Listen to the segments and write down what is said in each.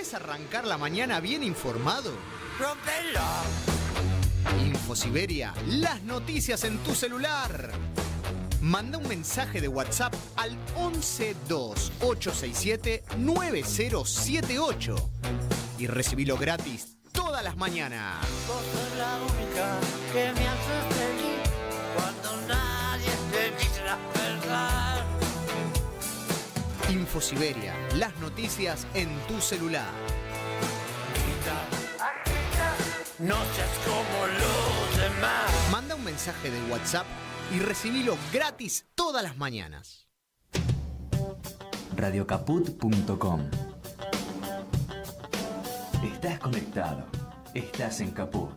¿Querés arrancar la mañana bien informado? ¡Rompelo! InfoSiberia, las noticias en tu celular. Manda un mensaje de WhatsApp al 1128679078 y recibilo gratis todas las mañanas. Vos sos la única que me haces feliz cuando nadie te dice la verdad. InfoSiberia, las noticias en tu celular. No seas como los demás. Manda un mensaje de WhatsApp y recibilo gratis todas las mañanas. Radiocaput.com. Estás conectado. Estás en Caput.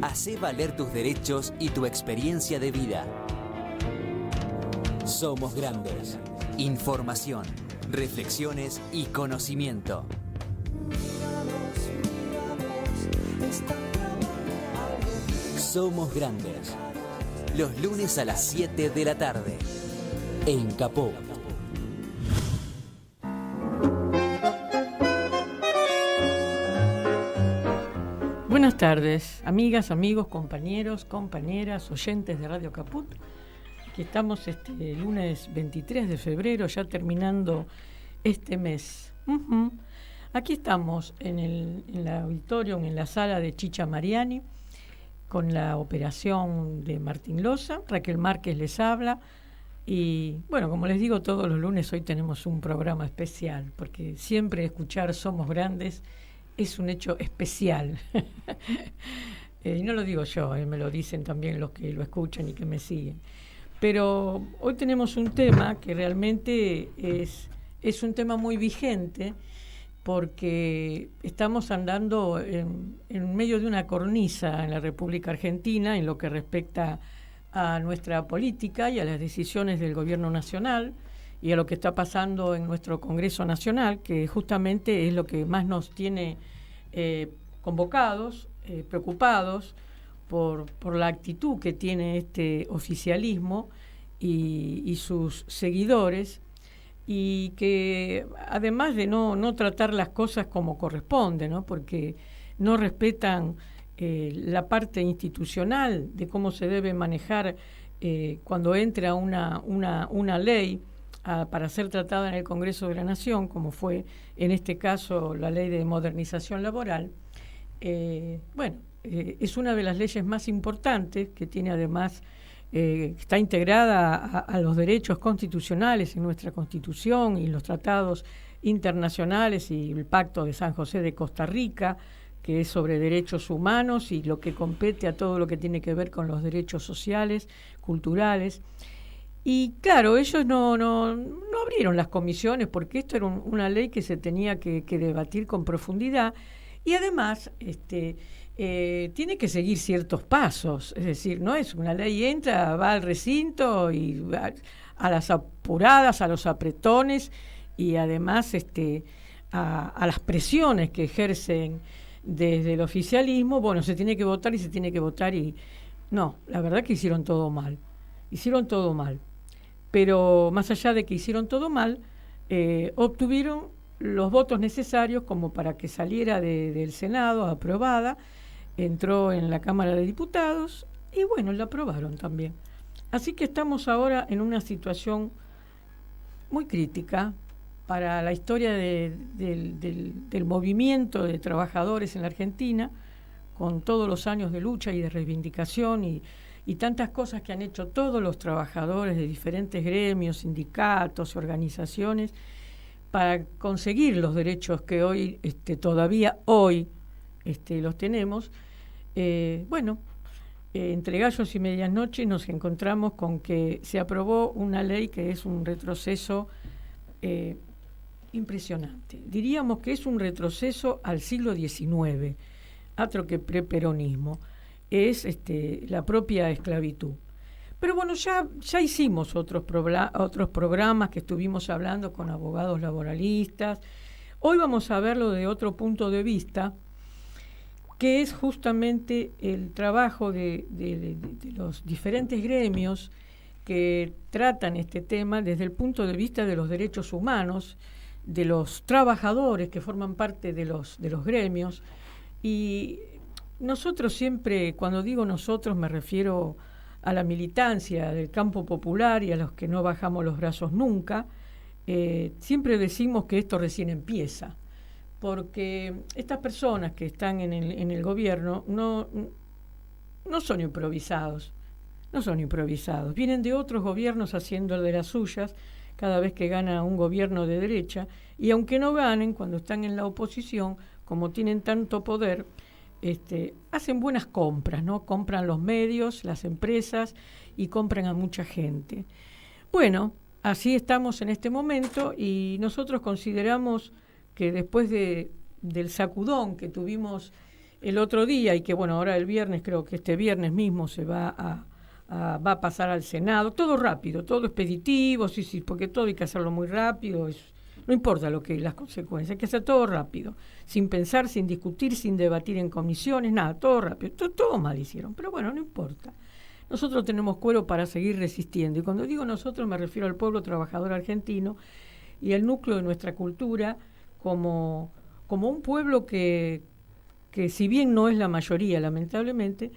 Hacé valer tus derechos y tu experiencia de vida. Somos grandes. Información, reflexiones y conocimiento. Somos grandes. Los lunes a las 7 de la tarde. En Caput. Buenas tardes, amigas, amigos, compañeros, compañeras, oyentes de Radio Caput. Aquí estamos este lunes 23 de febrero, ya terminando este mes. Aquí estamos en el auditorio, en la sala de Chicha Mariani, con la operación de Martín Loza. Raquel Márquez les habla. Y bueno, como les digo todos los lunes, hoy tenemos un programa especial, porque siempre escuchar Somos Grandes es un hecho especial. Y no lo digo yo, me lo dicen también los que lo escuchan y que me siguen. Pero hoy tenemos un tema que realmente es un tema muy vigente, porque estamos andando en medio de una cornisa en la República Argentina en lo que respecta a nuestra política y a las decisiones del gobierno nacional y a lo que está pasando en nuestro Congreso Nacional, que justamente es lo que más nos tiene convocados, preocupados por la actitud que tiene este oficialismo y sus seguidores, y que además de no tratar las cosas como corresponde, ¿no? Porque no respetan la parte institucional de cómo se debe manejar cuando entra una ley para ser tratada en el Congreso de la Nación, como fue en este caso la ley de modernización laboral. Es una de las leyes más importantes, que tiene además está integrada a los derechos constitucionales en nuestra Constitución y los tratados internacionales y el Pacto de San José de Costa Rica, que es sobre derechos humanos y lo que compete a todo lo que tiene que ver con los derechos sociales, culturales. Y claro, ellos no abrieron las comisiones, porque esto era una ley que se tenía que debatir con profundidad, y además tiene que seguir ciertos pasos. Es decir, no es una ley, entra, va al recinto y va a las apuradas, a los apretones, y además a las presiones que ejercen desde el oficialismo. Bueno, se tiene que votar y se tiene que votar, y no, la verdad que hicieron todo mal. Pero más allá de que hicieron todo mal, obtuvieron los votos necesarios como para que saliera del Senado aprobada, entró en la Cámara de Diputados y bueno, la aprobaron también. Así que estamos ahora en una situación muy crítica para la historia del movimiento de trabajadores en la Argentina, con todos los años de lucha y de reivindicación y tantas cosas que han hecho todos los trabajadores de diferentes gremios, sindicatos, organizaciones, para conseguir los derechos que hoy, todavía hoy, los tenemos. Entre gallos y medianoche nos encontramos con que se aprobó una ley que es un retroceso impresionante. Diríamos que es un retroceso al siglo XIX, otro que preperonismo. Es la propia esclavitud. Pero bueno, ya hicimos otros programas que estuvimos hablando con abogados laboralistas. Hoy vamos a verlo de otro punto de vista, que es justamente el trabajo de los diferentes gremios que tratan este tema desde el punto de vista de los derechos humanos, de los trabajadores que forman parte de los gremios. Y nosotros siempre, cuando digo nosotros, me refiero a la militancia del campo popular y a los que no bajamos los brazos nunca. Siempre decimos que esto recién empieza, porque estas personas que están en el gobierno no son improvisados, vienen de otros gobiernos haciendo de las suyas cada vez que gana un gobierno de derecha, y aunque no ganen, cuando están en la oposición, como tienen tanto poder, hacen buenas compras, ¿no? Compran los medios, las empresas, y compran a mucha gente. Bueno, así estamos en este momento, y nosotros consideramos que después del sacudón que tuvimos el otro día, y que bueno, ahora el viernes, creo que este viernes mismo se va a pasar al Senado, todo rápido, todo expeditivo, sí, porque todo hay que hacerlo muy rápido, no importa las consecuencias, hay que hacer todo rápido, sin pensar, sin discutir, sin debatir en comisiones, nada, todo rápido, todo mal hicieron, pero bueno, no importa. Nosotros tenemos cuero para seguir resistiendo, y cuando digo nosotros me refiero al pueblo trabajador argentino y al núcleo de nuestra cultura como un pueblo que si bien no es la mayoría, lamentablemente,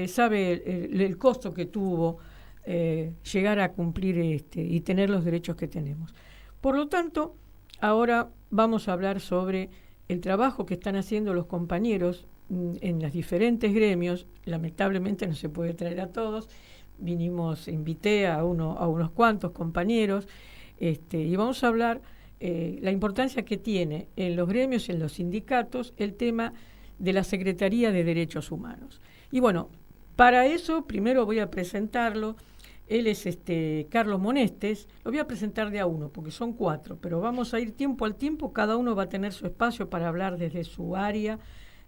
sabe el costo que tuvo llegar a cumplir y tener los derechos que tenemos. Por lo tanto, ahora vamos a hablar sobre el trabajo que están haciendo los compañeros en los diferentes gremios. Lamentablemente no se puede traer a todos. Invité a unos cuantos compañeros, y vamos a hablar la importancia que tiene en los gremios y en los sindicatos el tema de la Secretaría de Derechos Humanos. Y bueno, para eso primero voy a presentarlo. Él es Carlos Monestes. Lo voy a presentar de a uno porque son 4, pero vamos a ir tiempo al tiempo. Cada uno va a tener su espacio para hablar desde su área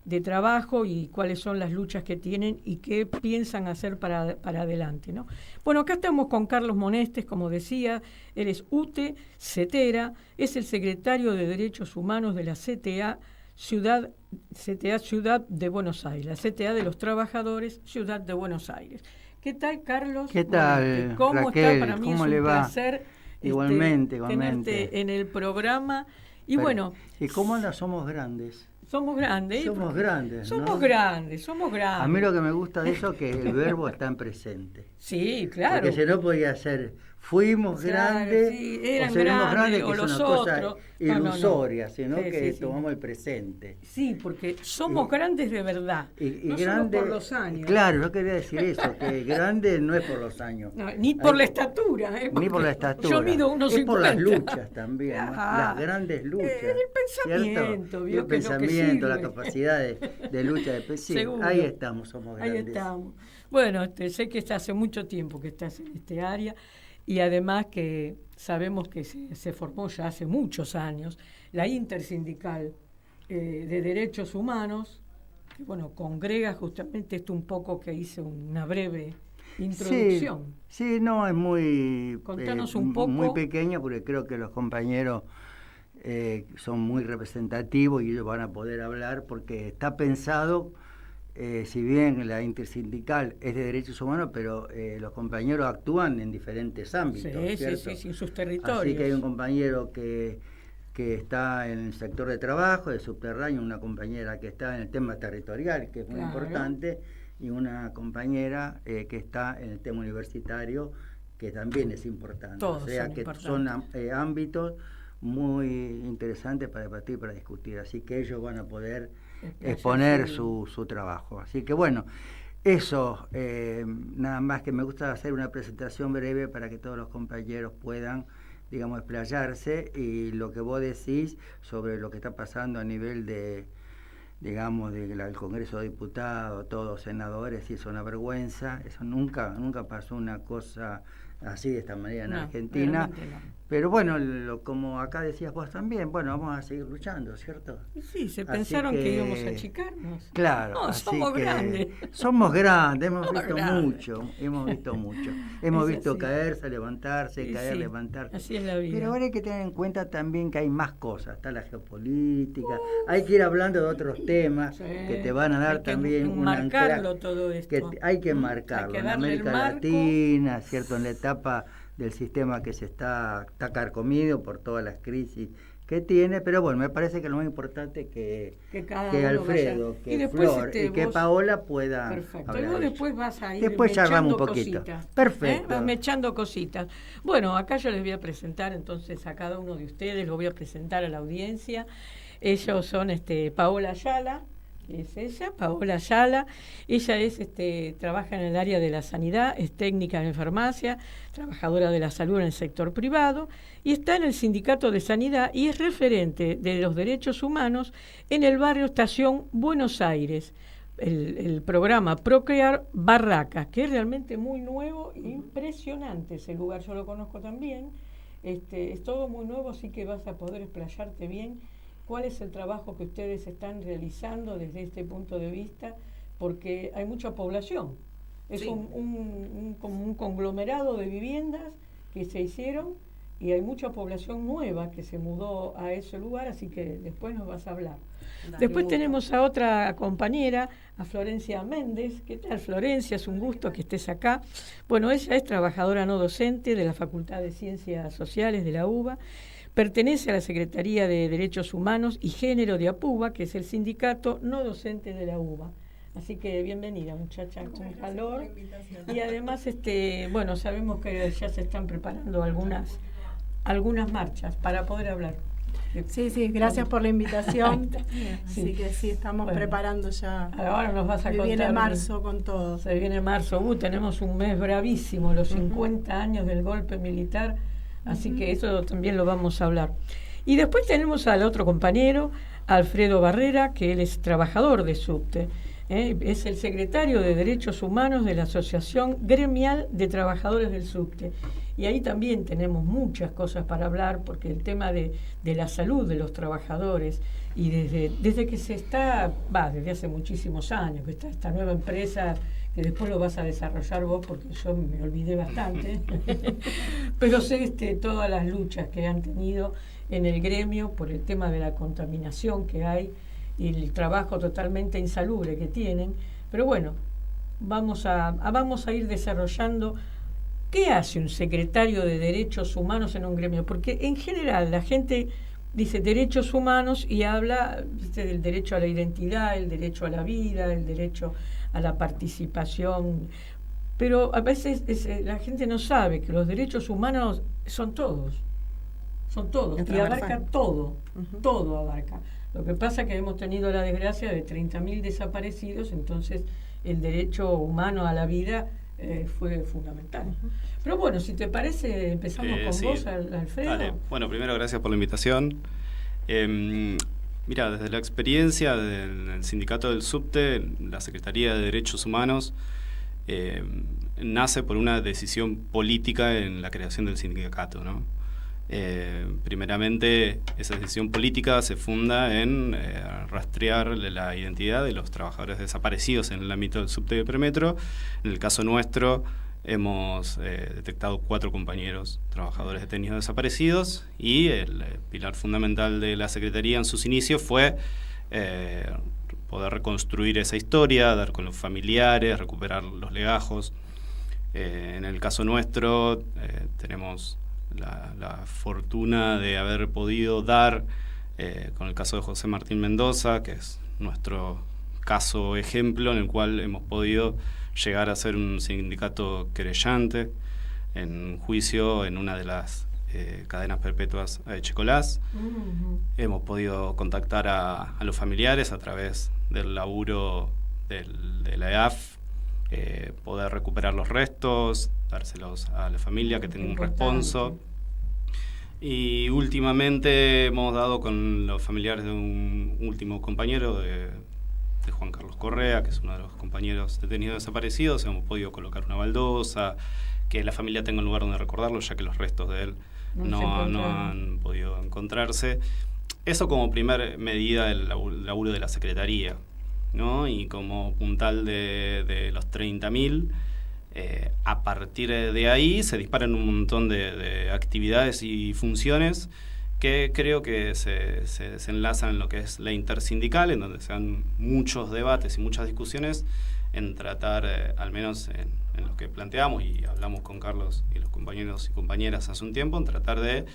de trabajo y cuáles son las luchas que tienen y qué piensan hacer para adelante, ¿no? Bueno, acá estamos con Carlos Monestes, como decía. Él es UTE CETERA, es el secretario de Derechos Humanos de la CTA Ciudad de Buenos Aires, la CTA de los Trabajadores Ciudad de Buenos Aires. ¿Qué tal, Carlos? ¿Qué tal, ¿Cómo Raquel? está? Para mí ¿Cómo es le un va? placer Igualmente. tenerte en el programa. Y bueno... ¿Y cómo anda? Somos grandes. Somos grandes. Somos grandes, ¿no? Somos grandes. A mí lo que me gusta de eso es que el verbo está en presente. Sí, claro. Porque si no podía ser fuimos grandes, sí, eran o seremos grandes, o que es los una cosa otros. ilusoria, sino Sí, que sí. tomamos el presente. Sí, porque somos grandes de verdad, Y no grande, solo por los años. Claro, yo quería decir eso, que grande no es por los años. No, ni por la estatura. Ni por la estatura. Yo mido 1,50. Es por las luchas también, ¿no? Ajá. Las grandes luchas. El pensamiento, ¿cierto? vio El que es lo que pensamiento, la sirve. capacidad de lucha de sí, Seguro. ahí estamos, somos grandes. Ahí estamos. Bueno, sé que hace mucho tiempo que estás en este área, y además que sabemos que se formó ya hace muchos años la Intersindical de Derechos Humanos, que bueno, congrega justamente esto un poco que hice una breve introducción. Sí, no, es muy, Contanos un poco. muy pequeño, porque creo que los compañeros son muy representativos y ellos van a poder hablar, porque está pensado, si bien la Intersindical es de derechos humanos, pero los compañeros actúan en diferentes ámbitos, ¿cierto? Sí, en sus territorios. Así que hay un compañero que está en el sector de trabajo, de subterráneo, una compañera que está en el tema territorial, que es muy importante, y una compañera que está en el tema universitario, que también es importante. Todos o sea son que importantes. son ámbitos muy interesantes para debatir, para discutir, así que ellos van a poder exponer su trabajo. Así que bueno, eso, nada más, que me gusta hacer una presentación breve para que todos los compañeros puedan, digamos, explayarse, y lo que vos decís sobre lo que está pasando a nivel de, digamos, del Congreso de Diputados, todos senadores, y es una vergüenza. Eso nunca pasó una cosa así, de esta manera en Argentina. No. Pero bueno, como acá decías vos también, bueno, vamos a seguir luchando, ¿cierto? Sí, se Así pensaron que íbamos a achicarnos. Claro. No, así somos que grandes. Somos grandes, hemos Somos visto grandes. mucho. Hemos Es visto así. caerse, levantarse, Sí, caer, sí. levantarse. Así es la vida. Pero ahora hay que tener en cuenta también que hay más cosas. Está la geopolítica, hay que ir hablando de otros temas Sí. que te van a dar Hay que también un enmarcarlo anclaje, todo esto. que hay que marcarlo. Hay que En darle el América marco. Latina, ¿cierto? En la etapa del sistema que está carcomido por todas las crisis que tiene, pero bueno, me parece que lo más importante que Alfredo, vaya. que Flor y que Paola pueda perfecto. hablar. Luego después vas a ir después charlamos un poquito. Cositas, perfecto. Vas mechando cositas. Bueno, acá yo les voy a presentar entonces a cada uno de ustedes, lo voy a presentar a la audiencia. Ellos son Paola Ayala, que es ella, Paola Ayala. Ella es trabaja en el área de la sanidad, es técnica en farmacia, trabajadora de la salud en el sector privado y está en el Sindicato de Sanidad y es referente de los derechos humanos en el barrio Estación Buenos Aires. El programa Procrear Barracas, que es realmente muy nuevo e impresionante ese lugar, yo lo conozco también, es todo muy nuevo, así que vas a poder explayarte bien cuál es el trabajo que ustedes están realizando desde este punto de vista, porque hay mucha población, es como un conglomerado de viviendas que se hicieron y hay mucha población nueva que se mudó a ese lugar, así que después nos vas a hablar. Después tenemos a otra compañera, a Florencia Méndez. ¿Qué tal, Florencia? Es un gusto que estés acá. Bueno, ella es trabajadora no docente de la Facultad de Ciencias Sociales de la UBA. Pertenece a la Secretaría de Derechos Humanos y Género de APUBA, que es el sindicato no docente de la UBA. Así que bienvenida, muchacha, con calor. Y además, bueno, sabemos que ya se están preparando algunas marchas para poder hablar. Sí, gracias por la invitación. Sí. Así que sí, estamos preparando ya. Ahora nos vas a contar. Viene marzo con todo. Se viene marzo. Tenemos un mes bravísimo, los 50 años del golpe militar, así que eso también lo vamos a hablar. Y después tenemos al otro compañero, Alfredo Barrera, que él es trabajador de Subte. Es el secretario de Derechos Humanos de la Asociación Gremial de Trabajadores del Subte. Y ahí también tenemos muchas cosas para hablar, porque el tema de la salud de los trabajadores, y desde que se está, desde hace muchísimos años, que está esta nueva empresa, que después lo vas a desarrollar vos, porque yo me olvidé bastante, pero sé todas las luchas que han tenido en el gremio por el tema de la contaminación que hay, y el trabajo totalmente insalubre que tienen. Pero bueno, vamos a ir desarrollando qué hace un secretario de Derechos Humanos en un gremio, porque en general la gente dice derechos humanos y habla del derecho a la identidad, el derecho a la vida, el derecho a la participación, pero a veces la gente no sabe que los derechos humanos son todos y abarca todo, todo abarca. Lo que pasa es que hemos tenido la desgracia de 30.000 desaparecidos, entonces el derecho humano a la vida fue fundamental. Pero bueno, si te parece, empezamos con vos, Alfredo. Dale. Bueno, primero, gracias por la invitación. Mira, desde la experiencia del sindicato del Subte, la Secretaría de Derechos Humanos nace por una decisión política en la creación del sindicato, ¿no? Primeramente, esa decisión política se funda en rastrear la identidad de los trabajadores desaparecidos en el ámbito del Subte de Premetro. En el caso nuestro, hemos detectado 4 compañeros trabajadores detenidos desaparecidos, y el pilar fundamental de la Secretaría en sus inicios fue poder reconstruir esa historia, dar con los familiares, recuperar los legajos. En el caso nuestro, tenemos la fortuna de haber podido dar, con el caso de José Martín Mendoza, que es nuestro caso ejemplo, en el cual hemos podido llegar a ser un sindicato querellante en juicio en una de las cadenas perpetuas a Echecolás. Hemos podido contactar a los familiares a través del laburo de la EAF, poder recuperar los restos, dárselos a la familia que tenga un responso. Y últimamente hemos dado con los familiares de un último compañero de Juan Carlos Correa, que es uno de los compañeros detenidos desaparecidos. Hemos podido colocar una baldosa, que la familia tenga un lugar donde recordarlo, ya que los restos de él no han podido encontrarse. Eso como primer medida del laburo de la Secretaría, ¿no? Y como puntal de los 30.000, a partir de ahí se disparan un montón de actividades y funciones que creo que se enlazan en lo que es la intersindical, en donde se dan muchos debates y muchas discusiones en tratar, al menos en lo que planteamos y hablamos con Carlos y los compañeros y compañeras hace un tiempo, en tratar de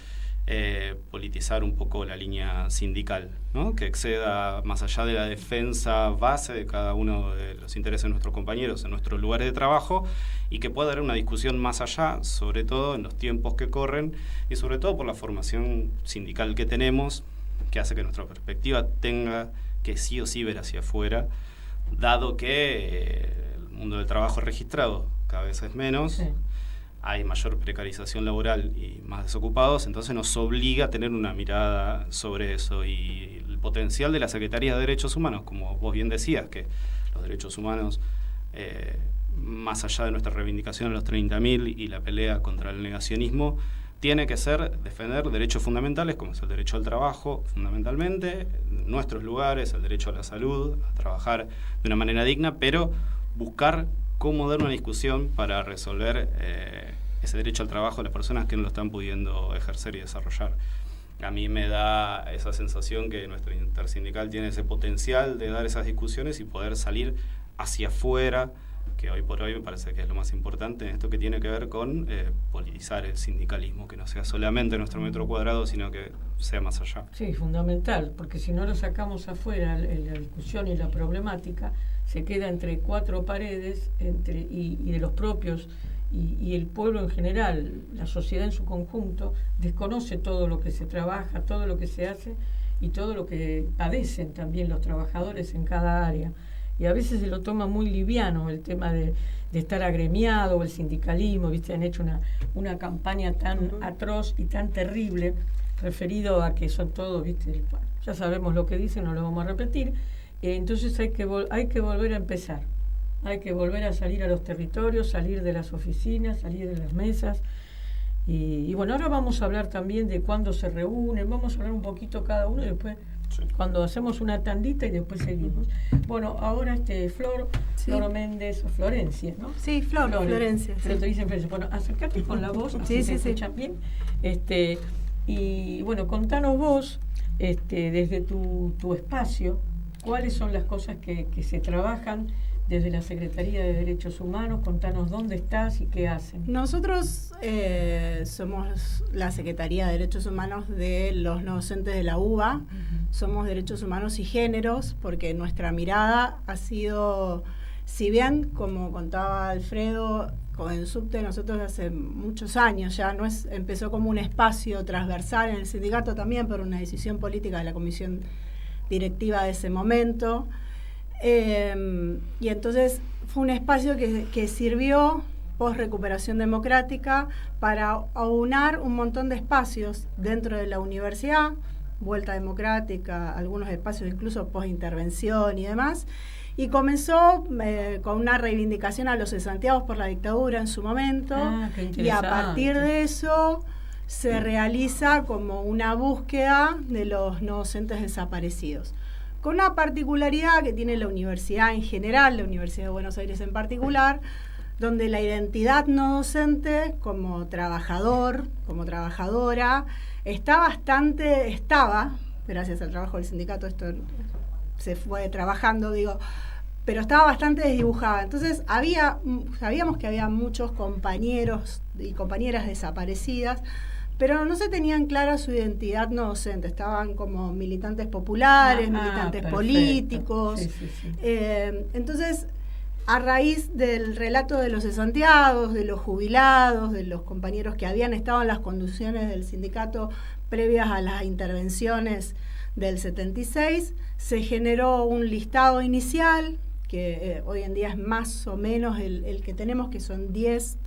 politizar un poco la línea sindical, ¿no? Que exceda más allá de la defensa base de cada uno de los intereses de nuestros compañeros en nuestros lugares de trabajo, y que pueda haber una discusión más allá, sobre todo en los tiempos que corren y sobre todo por la formación sindical que tenemos, que hace que nuestra perspectiva tenga que sí o sí ver hacia afuera, dado que el mundo del trabajo registrado cada vez es menos. Sí. Hay mayor precarización laboral y más desocupados, entonces nos obliga a tener una mirada sobre eso. Y el potencial de la Secretaría de Derechos Humanos, como vos bien decías, que los derechos humanos, más allá de nuestra reivindicación a los 30.000 y la pelea contra el negacionismo, tiene que ser defender derechos fundamentales, como es el derecho al trabajo, fundamentalmente, nuestros lugares, el derecho a la salud, a trabajar de una manera digna, pero buscar cómo dar una discusión para resolver ese derecho al trabajo de las personas que no lo están pudiendo ejercer y desarrollar. A mí me da esa sensación que nuestro intersindical tiene ese potencial de dar esas discusiones y poder salir hacia afuera, que hoy por hoy me parece que es lo más importante en esto que tiene que ver con politizar el sindicalismo, que no sea solamente nuestro metro cuadrado, sino que sea más allá. Sí, fundamental, porque si no lo sacamos afuera, la discusión y la problemática se queda entre cuatro paredes y de los propios y el pueblo en general, la sociedad en su conjunto, desconoce todo lo que se trabaja, todo lo que se hace y todo lo que padecen también los trabajadores en cada área. Y a veces se lo toma muy liviano el tema de estar agremiado o el sindicalismo, ¿viste? Han hecho una campaña tan atroz y tan terrible referido a que son todos, ¿viste? Ya sabemos lo que dicen, no lo vamos a repetir. Entonces hay que volver a empezar, hay que volver a salir a los territorios, salir de las oficinas, salir de las mesas. Y bueno, ahora vamos a hablar también de cuándo se reúnen, vamos a hablar un poquito cada uno y después cuando hacemos una tandita y después seguimos. Bueno, ahora Flor Méndez o Florencia, ¿no? Sí, Florencia. Pero te dicen Florencia. Bueno, acércate con la voz, así se escuchan bien. Y bueno, contanos vos, desde tu espacio, cuáles son las cosas que se trabajan desde la Secretaría de Derechos Humanos. Contanos dónde estás y qué hacen. Nosotros somos la Secretaría de Derechos Humanos de los no docentes de la UBA. Somos Derechos Humanos y Géneros, porque nuestra mirada ha sido, si bien, como contaba Alfredo, con el subte nosotros hace muchos años ya, empezó como un espacio transversal en el sindicato también por una decisión política de la comisión directiva de ese momento, y entonces fue un espacio que sirvió post recuperación democrática para aunar un montón de espacios dentro de la universidad, vuelta democrática, algunos espacios incluso post intervención y demás, y comenzó con una reivindicación a los cesanteados por la dictadura en su momento, y a partir de eso se realiza como una búsqueda de los no docentes desaparecidos, con una particularidad que tiene la universidad en general, la Universidad de Buenos Aires en particular, donde la identidad no docente como trabajador, como trabajadora, estaba, gracias al trabajo del sindicato, esto se fue trabajando, pero estaba bastante desdibujada. Entonces sabíamos que había muchos compañeros y compañeras desaparecidas, pero no se tenían clara su identidad no docente, estaban como militantes populares, militantes políticos. Sí. Entonces, a raíz del relato de los cesanteados, de los jubilados, de los compañeros que habían estado en las conducciones del sindicato previas a las intervenciones del 76, se generó un listado inicial, que hoy en día es más o menos el que tenemos, que son 10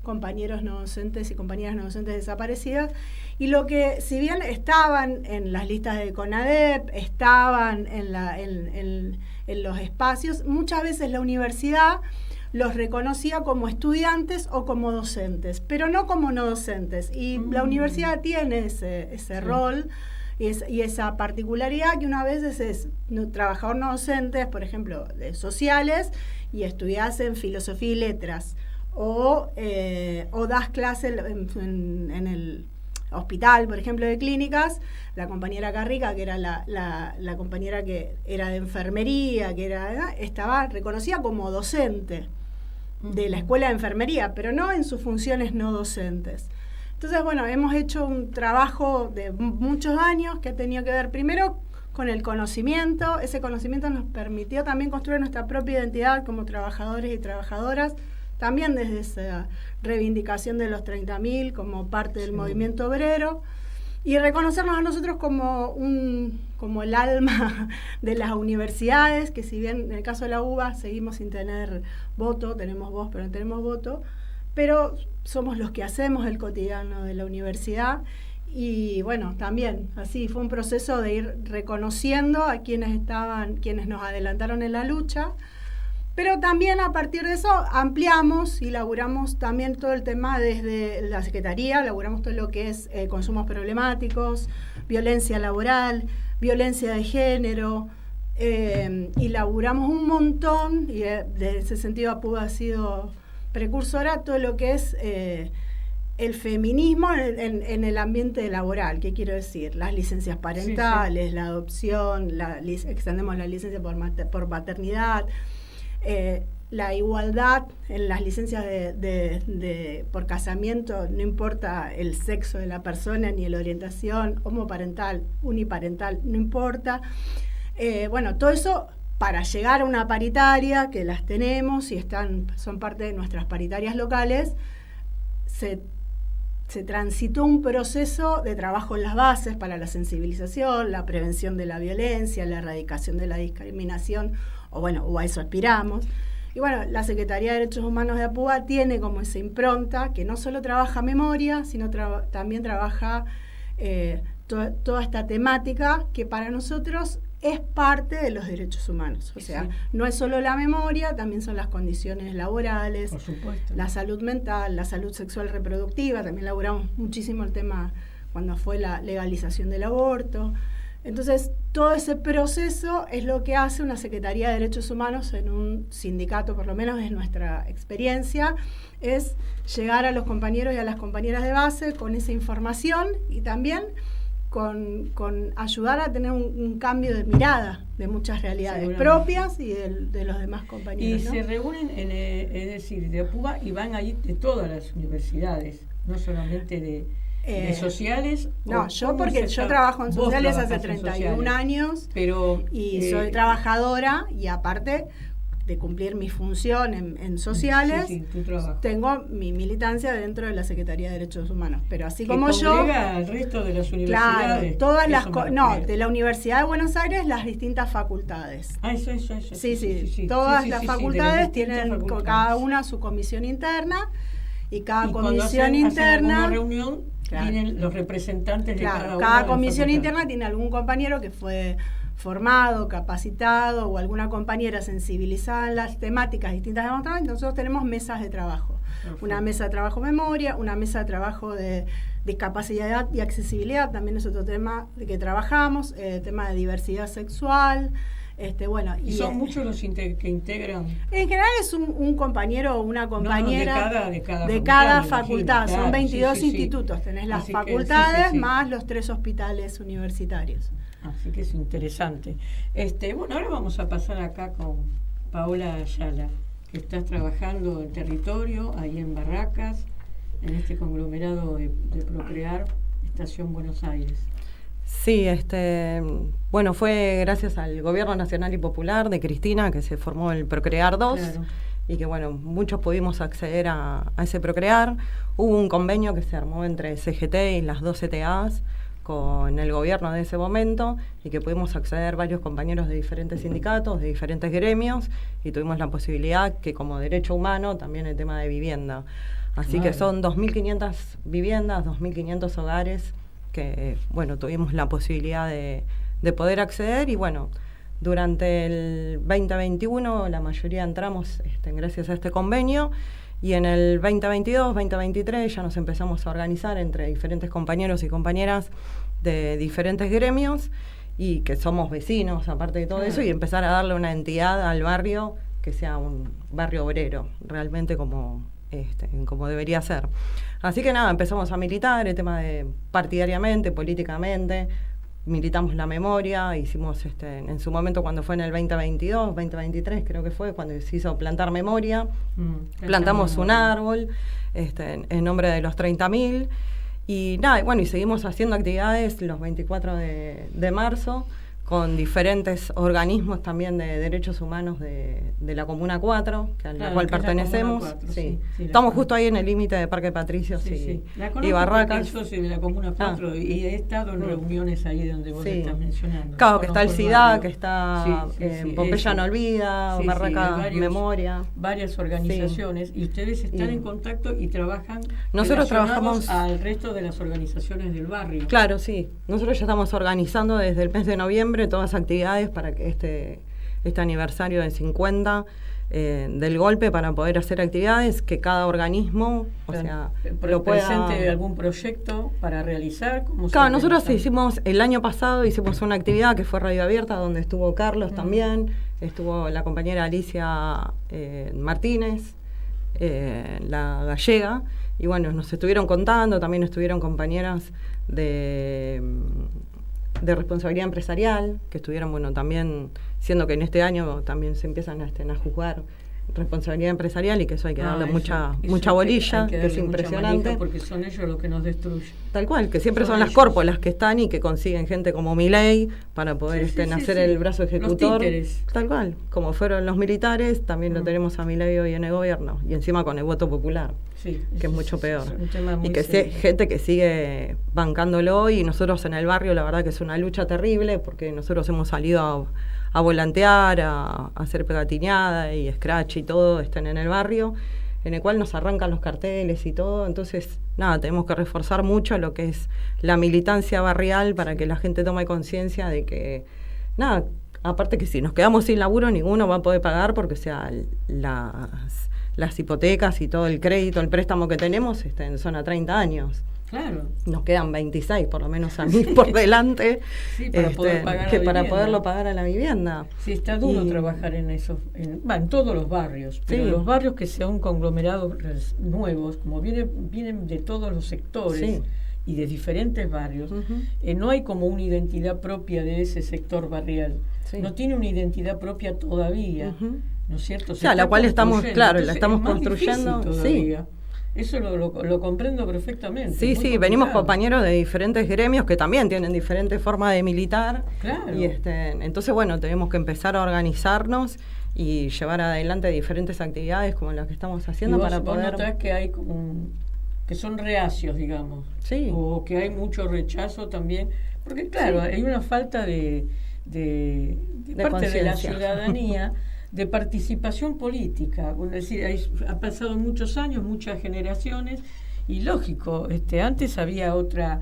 compañeros no docentes y compañeras no docentes desaparecidas, y lo que, si bien estaban en las listas de CONADEP, estaban en los espacios, muchas veces la universidad los reconocía como estudiantes o como docentes, pero no como no docentes, y la universidad tiene ese rol y esa particularidad, que una vez es trabajador no docentes, por ejemplo, de sociales, y estudias en filosofía y letras, o das clases en el hospital, por ejemplo, de clínicas. La compañera Carrica, que era la compañera que era de enfermería, estaba reconocida como docente de la escuela de enfermería, pero no en sus funciones no docentes. Entonces, bueno, hemos hecho un trabajo de muchos años que ha tenido que ver primero con el conocimiento. Ese conocimiento nos permitió también construir nuestra propia identidad como trabajadores y trabajadoras, también desde esa reivindicación de los 30.000 como parte del movimiento obrero, y reconocernos a nosotros como el alma de las universidades, que si bien en el caso de la UBA seguimos sin tener voto, tenemos voz pero no tenemos voto, pero somos los que hacemos el cotidiano de la universidad. Y bueno, también así fue un proceso de ir reconociendo a quienes nos adelantaron en la lucha, pero también a partir de eso ampliamos y laburamos también todo el tema desde la Secretaría, laburamos todo lo que es consumos problemáticos, violencia laboral, violencia de género, y laburamos un montón, y de ese sentido APUBA ha sido precursora, todo lo que es el feminismo en el ambiente laboral. ¿Qué quiero decir? Las licencias parentales, la adopción, extendemos la licencia por paternidad, la igualdad en las licencias por casamiento, no importa el sexo de la persona ni la orientación, homoparental, uniparental, no importa. Bueno, todo eso para llegar a una paritaria, que las tenemos y son parte de nuestras paritarias locales. Se transitó un proceso de trabajo en las bases para la sensibilización, la prevención de la violencia, la erradicación de la discriminación, o a eso aspiramos. Y bueno, la Secretaría de Derechos Humanos de APUBA tiene como esa impronta que no solo trabaja memoria, sino también trabaja toda esta temática que para nosotros es parte de los derechos humanos. O sea, no es solo la memoria, también son las condiciones laborales, por supuesto, la salud mental, la salud sexual reproductiva. También laburamos muchísimo el tema cuando fue la legalización del aborto. Entonces, todo ese proceso es lo que hace una Secretaría de Derechos Humanos en un sindicato, por lo menos es nuestra experiencia, es llegar a los compañeros y a las compañeras de base con esa información y también con ayudar a tener un cambio de mirada de muchas realidades propias y de los demás compañeros. Y ¿no? se reúnen, es decir, de APUBA, y van allí de todas las universidades, no solamente de sociales. No, yo trabajo en sociales hace 31 años, pero, y soy trabajadora, y aparte de cumplir mi función en sociales, tengo mi militancia dentro de la Secretaría de Derechos Humanos. Pero así como yo... al resto de las universidades. Claro, todas de la Universidad de Buenos Aires, las distintas facultades. Eso. Sí. Todas las facultades tienen cada una su comisión interna, y cada comisión interna... Hacen una reunión, tienen los representantes de cada una. Cada comisión interna tiene algún compañero que fue formado, capacitado, o alguna compañera sensibilizada en las temáticas distintas de trabajo. Nosotros tenemos mesas de trabajo. Perfecto. Una mesa de trabajo memoria, una mesa de trabajo de discapacidad y accesibilidad, también es otro tema de que trabajamos, tema de diversidad sexual. ¿Y son muchos los que integran? En general es un compañero o una compañera de cada facultad. Son 22 institutos. Tenés las facultades más los 3 hospitales universitarios. Así que es interesante. Ahora vamos a pasar acá con Paola Ayala, que estás trabajando en territorio, ahí en Barracas, en este conglomerado de Procrear, Estación Buenos Aires. Sí, fue gracias al Gobierno Nacional y Popular de Cristina que se formó el Procrear 2, claro, y que muchos pudimos acceder a ese Procrear. Hubo un convenio que se armó entre CGT y las 2 CTAs con el gobierno de ese momento, y que pudimos acceder varios compañeros de diferentes sindicatos, de diferentes gremios, y tuvimos la posibilidad que como derecho humano también el tema de vivienda. Así que son 2.500 viviendas, 2.500 hogares que tuvimos la posibilidad de poder acceder, y durante el 2021 la mayoría entramos gracias a este convenio, y en el 2022, 2023 ya nos empezamos a organizar entre diferentes compañeros y compañeras de diferentes gremios, y que somos vecinos aparte de todo eso, y empezar a darle una entidad al barrio que sea un barrio obrero, realmente como debería ser. Así que empezamos a militar el tema de partidariamente, políticamente, militamos la memoria, hicimos en su momento cuando fue en el 2022, 2023 creo que fue, cuando se hizo plantar memoria, plantamos un árbol en nombre de los 30.000, Y nada, bueno, y seguimos haciendo actividades los 24 de marzo con diferentes organismos también de derechos humanos de la Comuna 4, a la cual pertenecemos. La 4, sí. Sí, estamos justo ahí en el límite de Parque Patricios y Barracas. Yo soy de la Comuna 4 y he estado en reuniones ahí donde vos estás mencionando. Claro, que está el CIDA, que está Pompeya No Olvida, Barracas Memoria. Varias organizaciones, y ustedes están en contacto y trabajan. Nosotros trabajamos al resto de las organizaciones del barrio. Claro, sí. Nosotros ya estamos organizando desde el mes de noviembre todas las actividades para que este aniversario de 50 del golpe, para poder hacer actividades que cada organismo, lo pueda... ¿Presente algún proyecto para realizar? Claro, nosotros hicimos, el año pasado hicimos una actividad que fue Radio Abierta, donde estuvo Carlos también, estuvo la compañera Alicia Martínez, la gallega, y bueno, nos estuvieron contando, también estuvieron compañeras de responsabilidad empresarial, que estuvieron, bueno, también, siendo que en este año también se empiezan a juzgar responsabilidad empresarial, y que eso hay que darle mucha bolilla, que es impresionante. Porque son ellos los que nos destruyen. Tal cual, que siempre son las corpos las que están y que consiguen gente como Milei para poder hacer el brazo ejecutor. Tal cual, como fueron los militares, también lo tenemos a Milei hoy en el gobierno, y encima con el voto popular, que es mucho peor. Y que gente que sigue bancándolo, y nosotros en el barrio la verdad que es una lucha terrible, porque nosotros hemos salido a volantear, a hacer pegatineada y scratch y todo, están en el barrio, en el cual nos arrancan los carteles y todo. Entonces, nada, tenemos que reforzar mucho lo que es la militancia barrial para que la gente tome conciencia de que, nada, aparte que si nos quedamos sin laburo, ninguno va a poder pagar, porque las hipotecas y todo el crédito, el préstamo que tenemos son a 30 años. Claro. Nos quedan 26, por lo menos a mí, por delante, para poderlo pagar a la vivienda. Sí, está duro trabajar en eso, en todos los barrios, pero los barrios que sean conglomerados nuevos, como vienen de todos los sectores y de diferentes barrios, no hay como una identidad propia de ese sector barrial. No tiene una identidad propia todavía, ¿no es cierto? La cual estamos, la estamos construyendo. Eso lo comprendo perfectamente. Sí, venimos compañeros de diferentes gremios que también tienen diferentes formas de militar. Claro. Y entonces, bueno, tenemos que empezar a organizarnos y llevar adelante diferentes actividades como las que estamos haciendo para poder... ¿Vos notás que hay que son reacios, digamos? Sí. O que hay mucho rechazo también. Porque, claro, hay una falta de parte de la ciudadanía... de participación política, es decir, ha pasado muchos años, muchas generaciones, y lógico, antes había otra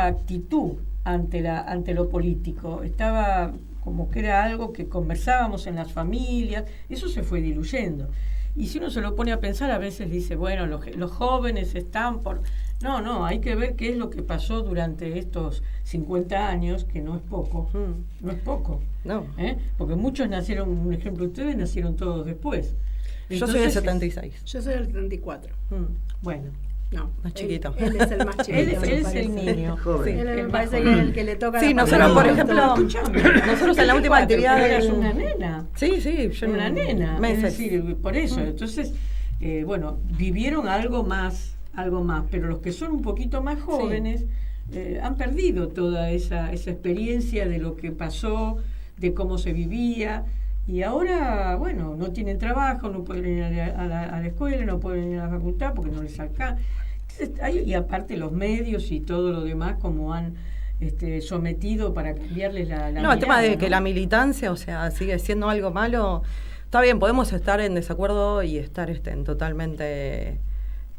actitud ante lo político, estaba como que era algo que conversábamos en las familias, eso se fue diluyendo. Y si uno se lo pone a pensar, a veces dice, bueno, los jóvenes están por... No, hay que ver qué es lo que pasó durante estos 50 años, que no es poco, no es poco. No. Porque muchos nacieron, un ejemplo, ustedes nacieron todos después. Entonces, yo soy del 76. Yo soy del 74. Bueno. No, más chiquito. Él es el más chiquito. Él es el niño. Joven. Él me parece que es el que le toca. Sí, nosotros, por ejemplo, nosotros en la última actividad. Eras una nena. Sí, yo una nena. Meses. Es decir, por eso. Entonces, vivieron algo más, pero los que son un poquito más jóvenes han perdido toda esa experiencia de lo que pasó, de cómo se vivía, y ahora, bueno, no tienen trabajo, no pueden ir a la escuela, no pueden ir a la facultad porque no les alcanza. Y aparte los medios y todo lo demás, como han sometido para cambiarles la mirada, el tema de que la militancia, sigue siendo algo malo. Está bien, podemos estar en desacuerdo y estar totalmente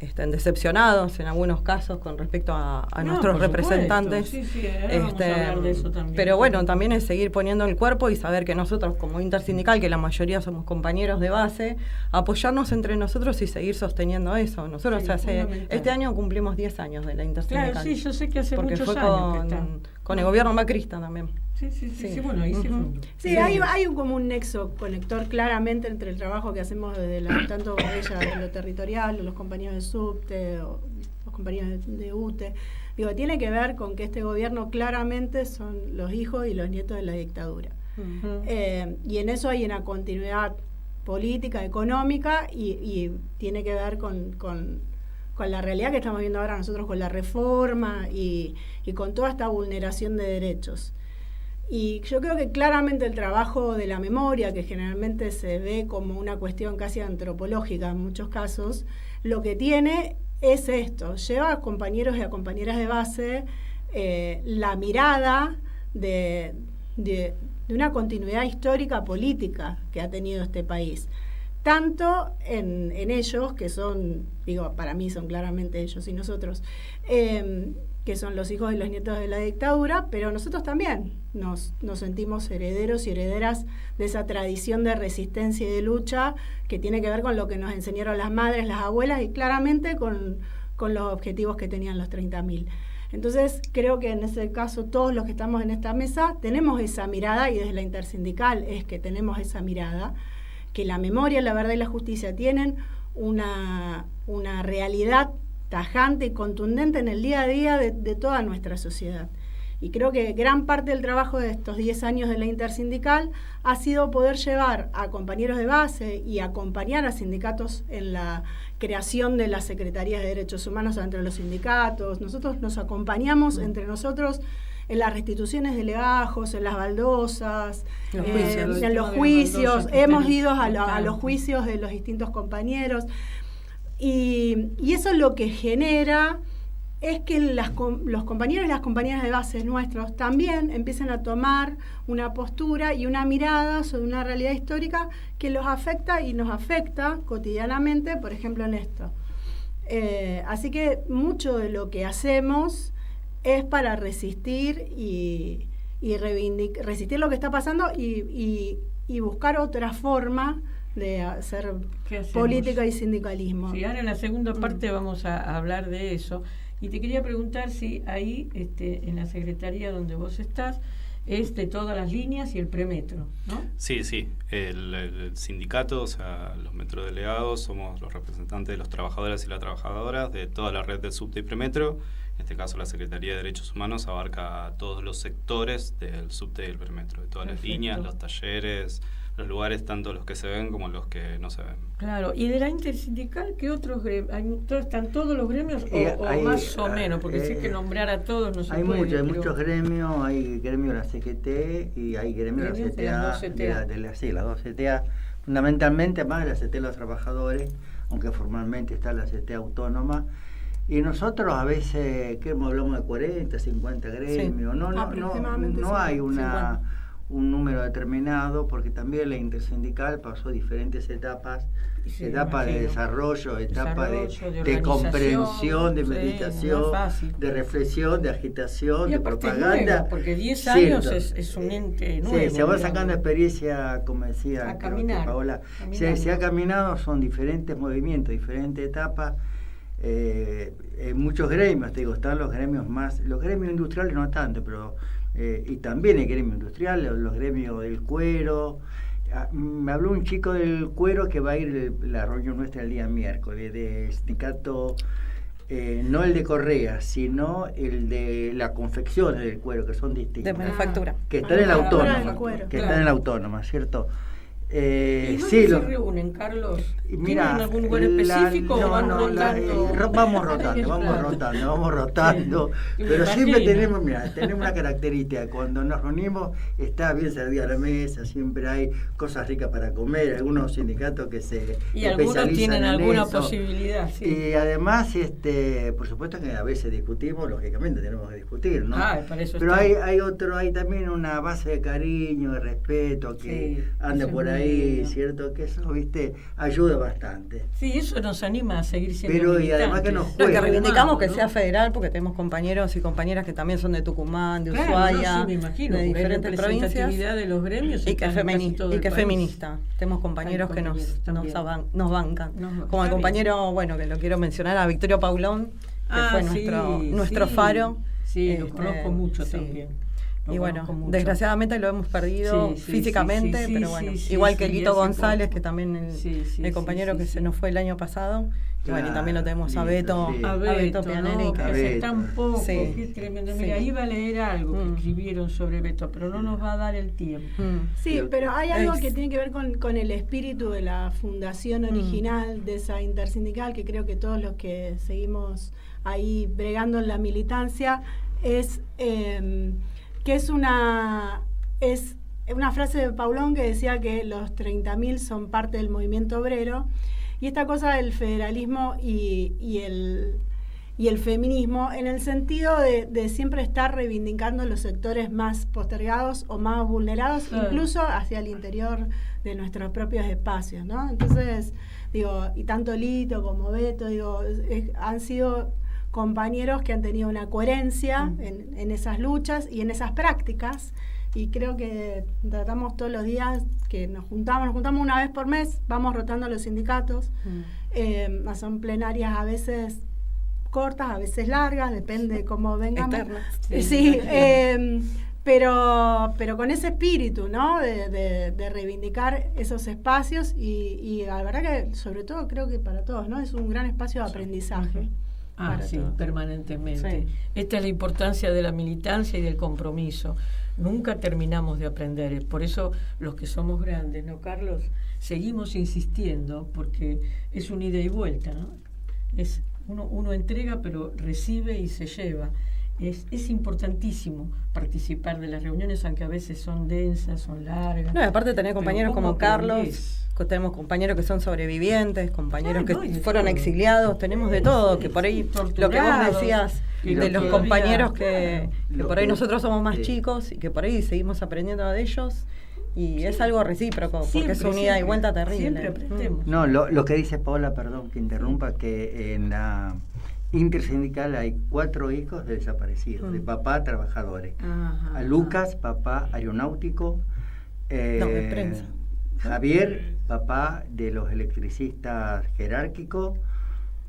decepcionados en algunos casos con respecto a nuestros representantes. Sí, vamos a hablar de eso también. Pero bueno, también es seguir poniendo el cuerpo y saber que nosotros como intersindical, que la mayoría somos compañeros de base, apoyarnos entre nosotros y seguir sosteniendo eso. Nosotros este año cumplimos 10 años de la intersindical. Claro, sí, yo sé que hace porque muchos fue años con el gobierno macrista también. Sí, bueno, ahí sí fue. Sí, hay como un nexo conector claramente entre el trabajo que hacemos desde tanto ella de lo territorial, los compañeros de SUBTE, o los compañeros de UTE. Digo, tiene que ver con que este gobierno claramente son los hijos y los nietos de la dictadura. Y en eso hay una continuidad política, económica, y tiene que ver con la realidad que estamos viendo ahora nosotros con la reforma y con toda esta vulneración de derechos. Y yo creo que claramente el trabajo de la memoria, que generalmente se ve como una cuestión casi antropológica en muchos casos, lo que tiene es esto, lleva a compañeros y a compañeras de base la mirada de una continuidad histórica política que ha tenido este país. Tanto en ellos, que son, digo, para mí son claramente ellos y nosotros, que son los hijos y los nietos de la dictadura, pero nosotros también nos sentimos herederos y herederas de esa tradición de resistencia y de lucha que tiene que ver con lo que nos enseñaron las madres, las abuelas y claramente con los objetivos que tenían los 30.000. Entonces creo que en ese caso todos los que estamos en esta mesa tenemos esa mirada, y desde la intersindical es que tenemos esa mirada, que la memoria, la verdad y la justicia tienen una realidad tajante y contundente en el día a día de toda nuestra sociedad. Y creo que gran parte del trabajo de estos 10 años de la intersindical ha sido poder llevar a compañeros de base y acompañar a sindicatos en la creación de las secretarías de derechos humanos entre los sindicatos. Nosotros nos acompañamos entre nosotros en las restituciones de legajos, en las baldosas, en los juicios. Hemos ido a los juicios de los distintos compañeros. Y eso lo que genera es que los compañeros y las compañeras de base nuestros también empiezan a tomar una postura y una mirada sobre una realidad histórica que los afecta y nos afecta cotidianamente, por ejemplo, en esto. Así que mucho de lo que hacemos es para resistir y resistir lo que está pasando y buscar otra forma de hacer política y sindicalismo. Sí, ahora en la segunda parte vamos a hablar de eso. Y te quería preguntar si ahí, en la secretaría donde vos estás, es de todas las líneas y el premetro, ¿no? Sí. El sindicato, o sea, los metrodelegados, somos los representantes de los trabajadores y las trabajadoras de toda la red del subte y premetro. En este caso, la Secretaría de Derechos Humanos abarca todos los sectores del subte y el premetro, de todas las líneas, los talleres, los lugares, tanto los que se ven como los que no se ven. Claro, y de la intersindical, ¿qué otros gremios? ¿Están todos los gremios o más o menos? Porque si hay que nombrar a todos no se puede. Hay muchos gremios, hay gremios de la CGT y hay gremios de la CTA, las dos CTA, fundamentalmente más de la CTA de los trabajadores, aunque formalmente está la CTA autónoma. Y nosotros a veces, ¿qué hablamos de 40, 50 gremios? Sí. No hay un número determinado, porque también la intersindical pasó diferentes etapas, etapa de desarrollo, etapa de comprensión, de meditación, de reflexión, de agitación, de propaganda. Nuevo, porque 10 años es un ente nuevo. Sí, se va sacando experiencia, como decía a caminar, Paola. Se ha caminado, son diferentes movimientos, diferentes etapas. Muchos gremios, te digo, están los gremios industriales no tanto, pero y también el gremio industrial, los gremios del cuero. Me habló un chico del cuero que va a ir a la reunión nuestra el día miércoles, de sindicato, no el de correa, sino el de la confección del cuero, que son distintos. De manufactura. Que están en la autónoma, están en la autónoma, ¿cierto? ¿Y dónde se reúnen, Carlos? ¿Tienen algún lugar específico o van rotando? Vamos rotando, pero siempre tenemos una característica: cuando nos reunimos está bien servida la mesa, siempre hay cosas ricas para comer, algunos sindicatos que se y algunos tienen alguna posibilidad, sí. Y además, por supuesto que a veces discutimos, lógicamente tenemos que discutir, ¿no? Para eso pero hay también una base de cariño, de respeto, que anda por ahí. Cierto que eso, ayuda bastante. Sí, eso nos anima a seguir siendo militantes. Y además que nos juega. Lo que reivindicamos que sea federal, porque tenemos compañeros y compañeras que también son de Tucumán, de Ushuaia, me imagino, de diferentes provincias. De los gremios y que es feminista. Tenemos compañeros que nos bancan. Como el compañero, que lo quiero mencionar, a Victorio Paulón, que fue nuestro faro. Sí, lo conozco mucho también. Lo Y bueno, conozco mucho. desgraciadamente lo hemos perdido Sí, sí, físicamente, sí, pero sí, bueno, sí, igual sí, que sí, Lito hace González, poco. que también el compañero sí, que sí. se nos fue el año pasado. Y bueno, y también lo tenemos a Lito, Beto, sí. A a Beto, Beto ¿no? Pianelli, Que A hace Beto. tan poco, Sí. qué tremendo. Sí. Mira, iba a leer algo que escribieron sobre Beto, pero no nos va a dar el tiempo. Sí, pero hay algo Es- que tiene que ver con el espíritu de la fundación original de esa intersindical, que creo que todos los que seguimos ahí bregando en la militancia, es que es una frase de Paulón que decía que los 30.000 son parte del movimiento obrero, y esta cosa del federalismo y el feminismo, en el sentido de siempre estar reivindicando los sectores más postergados o más vulnerados, Claro. incluso hacia el interior de nuestros propios espacios, ¿no? Entonces, digo, y tanto Lito como Beto, digo, han sido compañeros que han tenido una coherencia en esas luchas y en esas prácticas, y creo que tratamos todos los días que nos juntamos una vez por mes, vamos rotando los sindicatos, son plenarias a veces cortas, a veces largas, depende de cómo vengamos. Eternas. Sí, pero con ese espíritu, ¿no? De reivindicar esos espacios y la verdad que sobre todo creo que para todos, ¿no? Es un gran espacio de aprendizaje. Ah, para sí, todos. permanentemente. Sí. Esta es la importancia de la militancia y del compromiso. Nunca terminamos de aprender. Por eso los que somos grandes, ¿no, Carlos? Seguimos insistiendo porque es un ida y vuelta, ¿no? Es uno entrega pero recibe y se lleva. Es importantísimo participar de las reuniones, aunque a veces son densas, son largas. No, y aparte tener compañeros ¿cómo como Carlos, aprendés? tenemos compañeros que son sobrevivientes, compañeros Ay, no, y que de fueron todo. exiliados, tenemos de todo, que por ahí lo que vos Torturados, decías y de lo los que compañeros había, que Lo por ahí que- nosotros somos más sí. chicos y que por ahí seguimos aprendiendo de ellos y es algo recíproco, porque es Siempre, un ida y siempre, vuelta terrible. Siempre aprendemos. No, lo que dice Paola, perdón que interrumpa, que en la intersindical hay 4 hijos de desaparecidos, de papá trabajadores. Ajá, A Lucas, papá aeronáutico. No, de prensa. Javier, papá de los electricistas jerárquicos.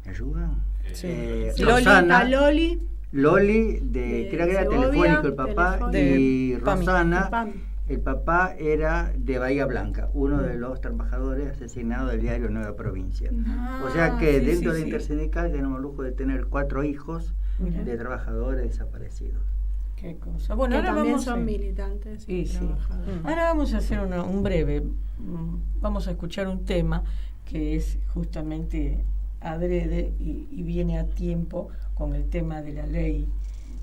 ¿Me ayudan? Sí. Sí, Rosana, Loli, Loli, de creo que era Segovia, telefónico el papá, Telefónica. y De PAMI. Rosana, PAMI. el papá era de Bahía Blanca, uno de los trabajadores asesinados del diario Nueva Provincia. O sea que sí, dentro sí, de sí. Intersindical tenemos el lujo de tener 4 hijos Mira. de trabajadores desaparecidos. Qué cosa. Bueno, que ahora también vamos son a... militantes y Sí, sí. trabajadores. Ahora vamos a hacer un breve, vamos a escuchar un tema que es justamente adrede y viene a tiempo con el tema de la ley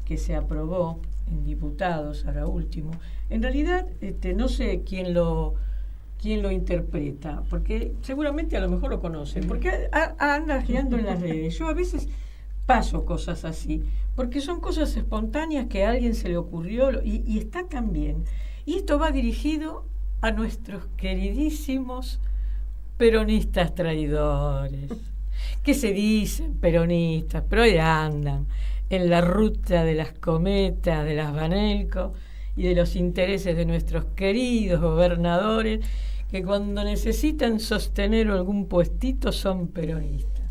que se aprobó en diputados ahora último. En realidad, no sé quién lo interpreta, porque seguramente a lo mejor lo conocen, porque anda girando en las redes. Yo a veces paso cosas así, porque son cosas espontáneas que a alguien se le ocurrió y está tan bien. Y esto va dirigido a nuestros queridísimos peronistas traidores, que se dicen peronistas, pero ahí andan en la ruta de las cometas, de las Banelco y de los intereses de nuestros queridos gobernadores, que cuando necesitan sostener algún puestito son peronistas.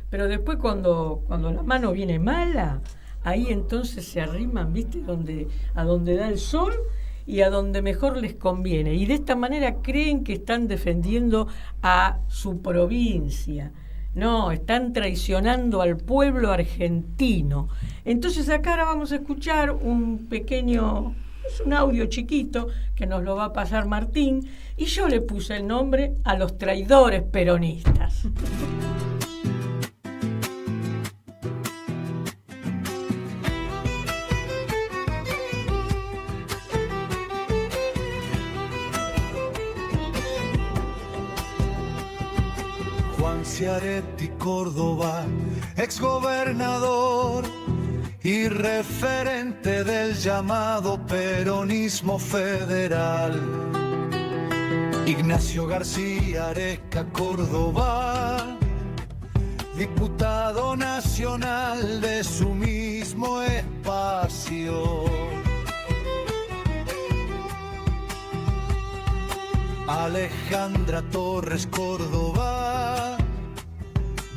Pero después cuando la mano viene mala, ahí entonces se arriman, ¿viste? A donde da el sol y a donde mejor les conviene. Y de esta manera creen que están defendiendo a su provincia. No, están traicionando al pueblo argentino. Entonces acá ahora vamos a escuchar un pequeño, es un audio chiquito que nos lo va a pasar Martín, y yo le puse el nombre a los traidores peronistas. Juan Ciaretti Córdoba, exgobernador y referente del llamado peronismo federal. Ignacio García Areca Córdoba, diputado nacional de su mismo espacio. Alejandra Torres Córdoba,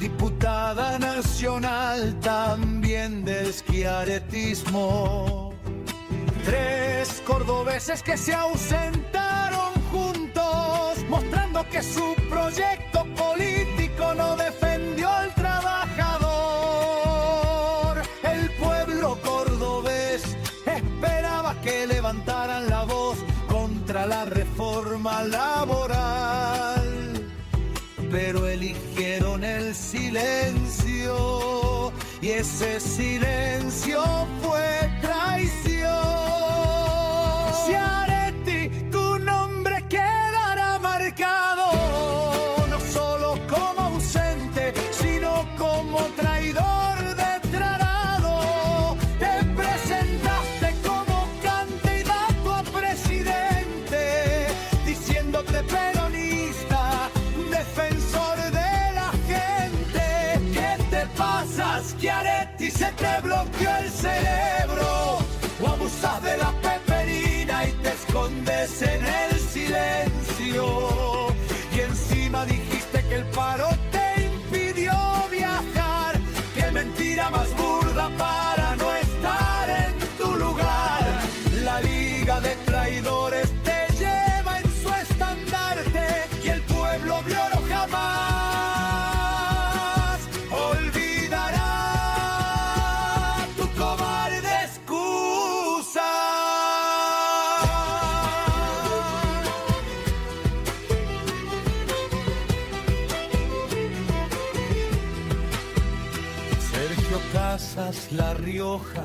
diputada nacional también del schiarettismo. 3 cordobeses que se ausentaron juntos, mostrando que su proyecto político no defendió al trabajador. El pueblo cordobés esperaba que levantaran la voz contra la reforma laboral, pero eligieron el silencio y ese silencio fue traición. Schiaretti, tu nombre quedará marcado, no solo como ausente, sino como traidor declarado. Te presentaste como candidato a presidente, diciéndote peronista, defensor de la gente. ¿Qué te pasa, Schiaretti? ¿Se te bloqueó el cerebro? ¿O abusas de la peperina y te escondes en el silencio? Y encima dijiste que el paro te impidió viajar. ¡Qué mentira más burda para no estar en tu lugar! La liga de traidores te lleva en su estandarte y el pueblo de oro jamás olvidará tu cobarde excusa. Sergio Casas La Rioja,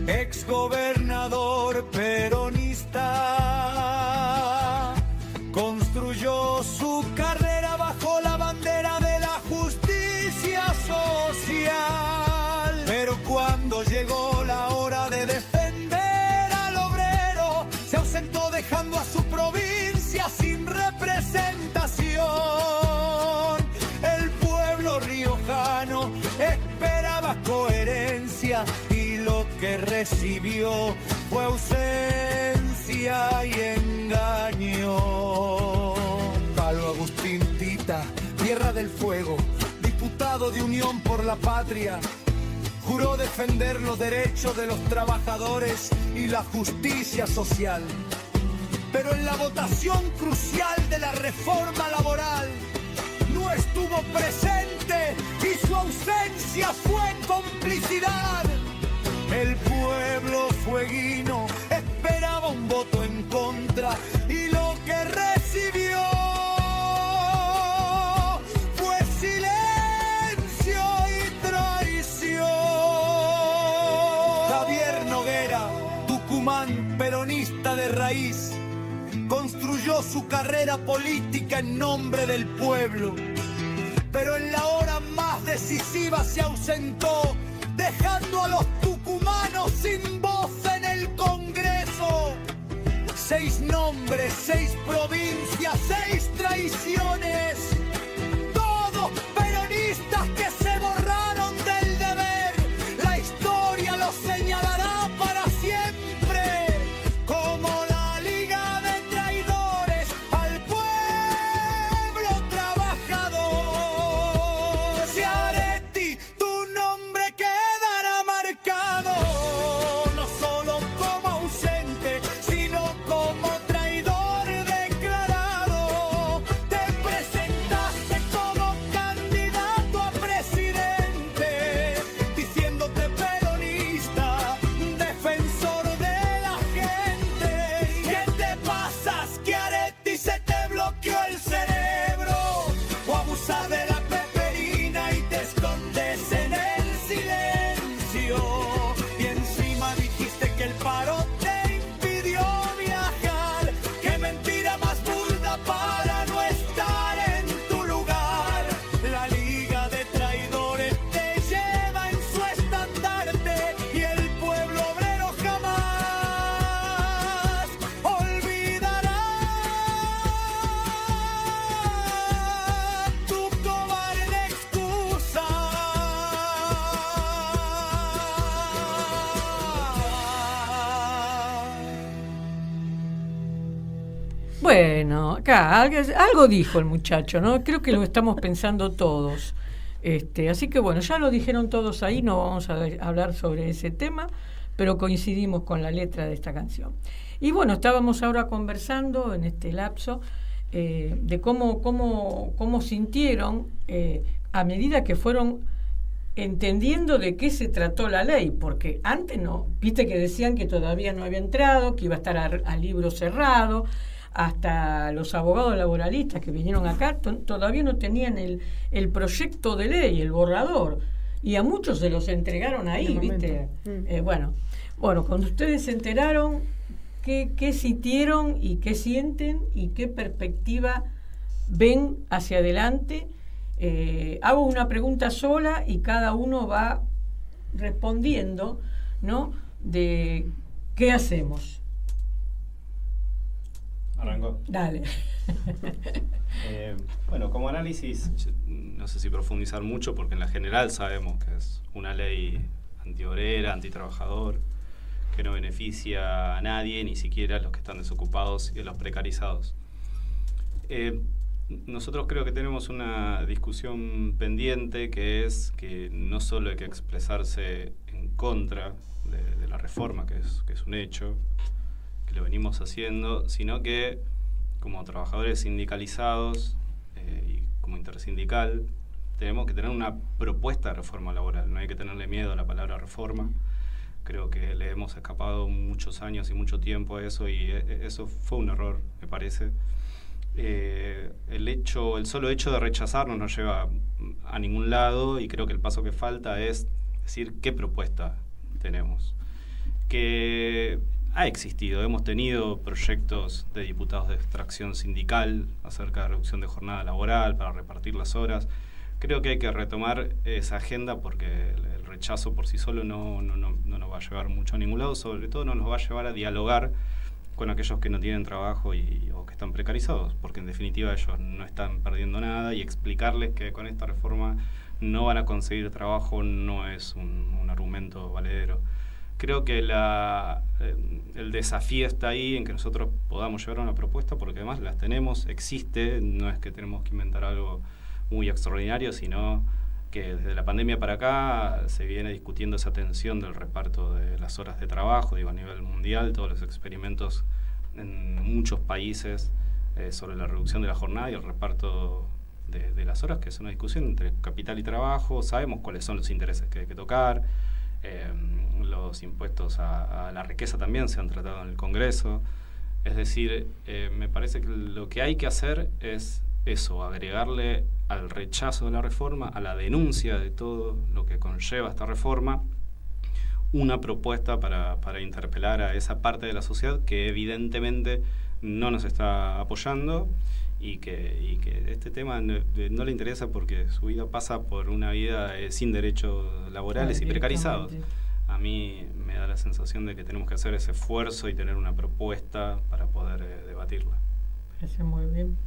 exgobernador peronista, construyó su carrera bajo la bandera de la justicia social. Pero cuando llegó la hora de defender al obrero, se ausentó dejando a su provincia sin representación. El pueblo riojano esperaba coherencia y lo que recibió fue ausencia y engaño. Pablo Agustín Tita, Tierra del Fuego, diputado de Unión por la Patria, juró defender los derechos de los trabajadores y la justicia social. Pero en la votación crucial de la reforma laboral no estuvo presente y su ausencia fue complicidad. El pueblo fueguino esperaba un voto en contra y lo que recibió fue silencio y traición. Javier Noguera, Tucumán, peronista de raíz, construyó su carrera política en nombre del pueblo, pero en la hora más decisiva se ausentó, dejando a los tucumanos sin voz en el Congreso. 6 nombres, 6 provincias, 6 traiciones, todos peronistas que se borraron del deber. La historia los señalará para siempre como la liga de traidores al pueblo trabajador. Schiaretti, tu nombre quedará marcado, no solo como ausente, sino como traidor declarado. Te presentaste como candidato a presidente, diciéndote peronista, defensor de la gente. ¿Qué te pasa, Schiaretti? ¿Se te bloqueó el cerebro? ¿O abusas de la peperina y te escondes en el silencio? Y encima dijiste que el paro te impidió viajar. ¡Qué mentira más burda para no estar en tu lugar! La liga de traidores te lleva en su estandarte y el pueblo obrero jamás olvidará tu cobarde excusa. Bueno, acá algo dijo el muchacho, ¿no? Creo que lo estamos pensando todos. Así que bueno, ya lo dijeron todos ahí, no vamos a hablar sobre ese tema, pero coincidimos con la letra de esta canción. Y bueno, estábamos ahora conversando en este lapso de cómo sintieron a medida que fueron entendiendo de qué se trató la ley, porque antes no, viste que decían que todavía no había entrado, que iba a estar a libro cerrado, hasta los abogados laboralistas que vinieron acá todavía no tenían el proyecto de ley, el borrador, y a muchos se los entregaron ahí, viste. Bueno, cuando ustedes se enteraron, ¿qué sintieron y qué sienten y qué perspectiva ven hacia adelante? Hago una pregunta sola y cada uno va respondiendo, ¿no? De qué hacemos. Arrancó. Dale. Bueno, como análisis, no sé si profundizar mucho, porque en la general sabemos que es una ley antiobrera, antitrabajador, que no beneficia a nadie, ni siquiera a los que están desocupados y a los precarizados. Nosotros creo que tenemos una discusión pendiente, que es que no solo hay que expresarse en contra de la reforma, que es un hecho, que lo venimos haciendo, sino que como trabajadores sindicalizados y como intersindical tenemos que tener una propuesta de reforma laboral. No hay que tenerle miedo a la palabra reforma. Creo que le hemos escapado muchos años y mucho tiempo a eso, y eso fue un error, me parece. El solo hecho de rechazarnos no lleva a ningún lado, y creo que el paso que falta es decir qué propuesta tenemos. Que ha existido, hemos tenido proyectos de diputados de extracción sindical acerca de reducción de jornada laboral para repartir las horas. Creo que hay que retomar esa agenda, porque el rechazo por sí solo no nos va a llevar mucho a ningún lado, sobre todo no nos va a llevar a dialogar con aquellos que no tienen trabajo o que están precarizados, porque en definitiva ellos no están perdiendo nada, y explicarles que con esta reforma no van a conseguir trabajo no es un argumento valedero. Creo que el desafío está ahí en que nosotros podamos llevar una propuesta, porque además las tenemos, existe, no es que tenemos que inventar algo muy extraordinario, sino que desde la pandemia para acá se viene discutiendo esa tensión del reparto de las horas de trabajo, a nivel mundial, todos los experimentos en muchos países sobre la reducción de la jornada y el reparto de las horas, que es una discusión entre capital y trabajo. Sabemos cuáles son los intereses que hay que tocar, los impuestos a la riqueza también se han tratado en el Congreso. Es decir, me parece que lo que hay que hacer es eso, agregarle al rechazo de la reforma, a la denuncia de todo lo que conlleva esta reforma, una propuesta para interpelar a esa parte de la sociedad que evidentemente no nos está apoyando, y que este tema no le interesa, porque su vida pasa por una vida sin derechos laborales y precarizados. A mí me da la sensación de que tenemos que hacer ese esfuerzo y tener una propuesta para poder debatirla. Parece muy bien.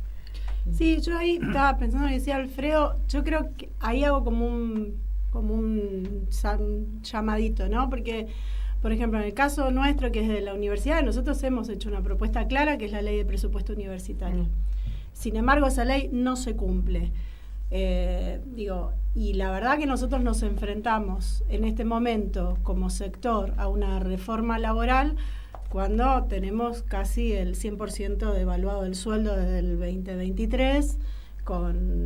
Sí, yo ahí estaba pensando lo que decía Alfredo. Yo creo que ahí hago como un llamadito, ¿no? Porque, por ejemplo, en el caso nuestro, que es de la universidad, nosotros hemos hecho una propuesta clara, que es la ley de presupuesto universitario. Sin embargo, esa ley no se cumple. Y la verdad que nosotros nos enfrentamos en este momento como sector a una reforma laboral cuando tenemos casi el 100% devaluado el sueldo desde el 2023,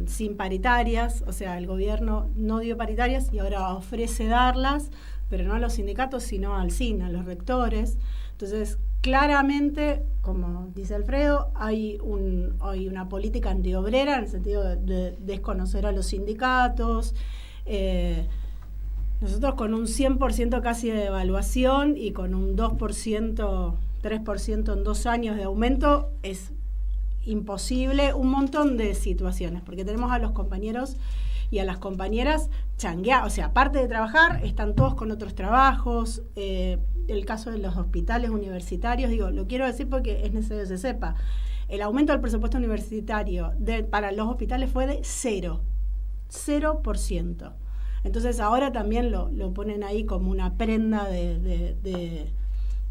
sin paritarias. O sea, el gobierno no dio paritarias y ahora ofrece darlas, pero no a los sindicatos, sino al CIN, a los rectores. Entonces, claramente, como dice Alfredo, hay una política antiobrera en el sentido de desconocer a los sindicatos. Nosotros con un 100% casi de devaluación y con un 2%, 3% en 2 años de aumento, es imposible un montón de situaciones, porque tenemos a los compañeros y a las compañeras changueados. O sea, aparte de trabajar, están todos con otros trabajos. El caso de los hospitales universitarios, lo quiero decir porque es necesario que se sepa. El aumento del presupuesto universitario para los hospitales fue de 0%. Entonces ahora también lo ponen ahí como una prenda de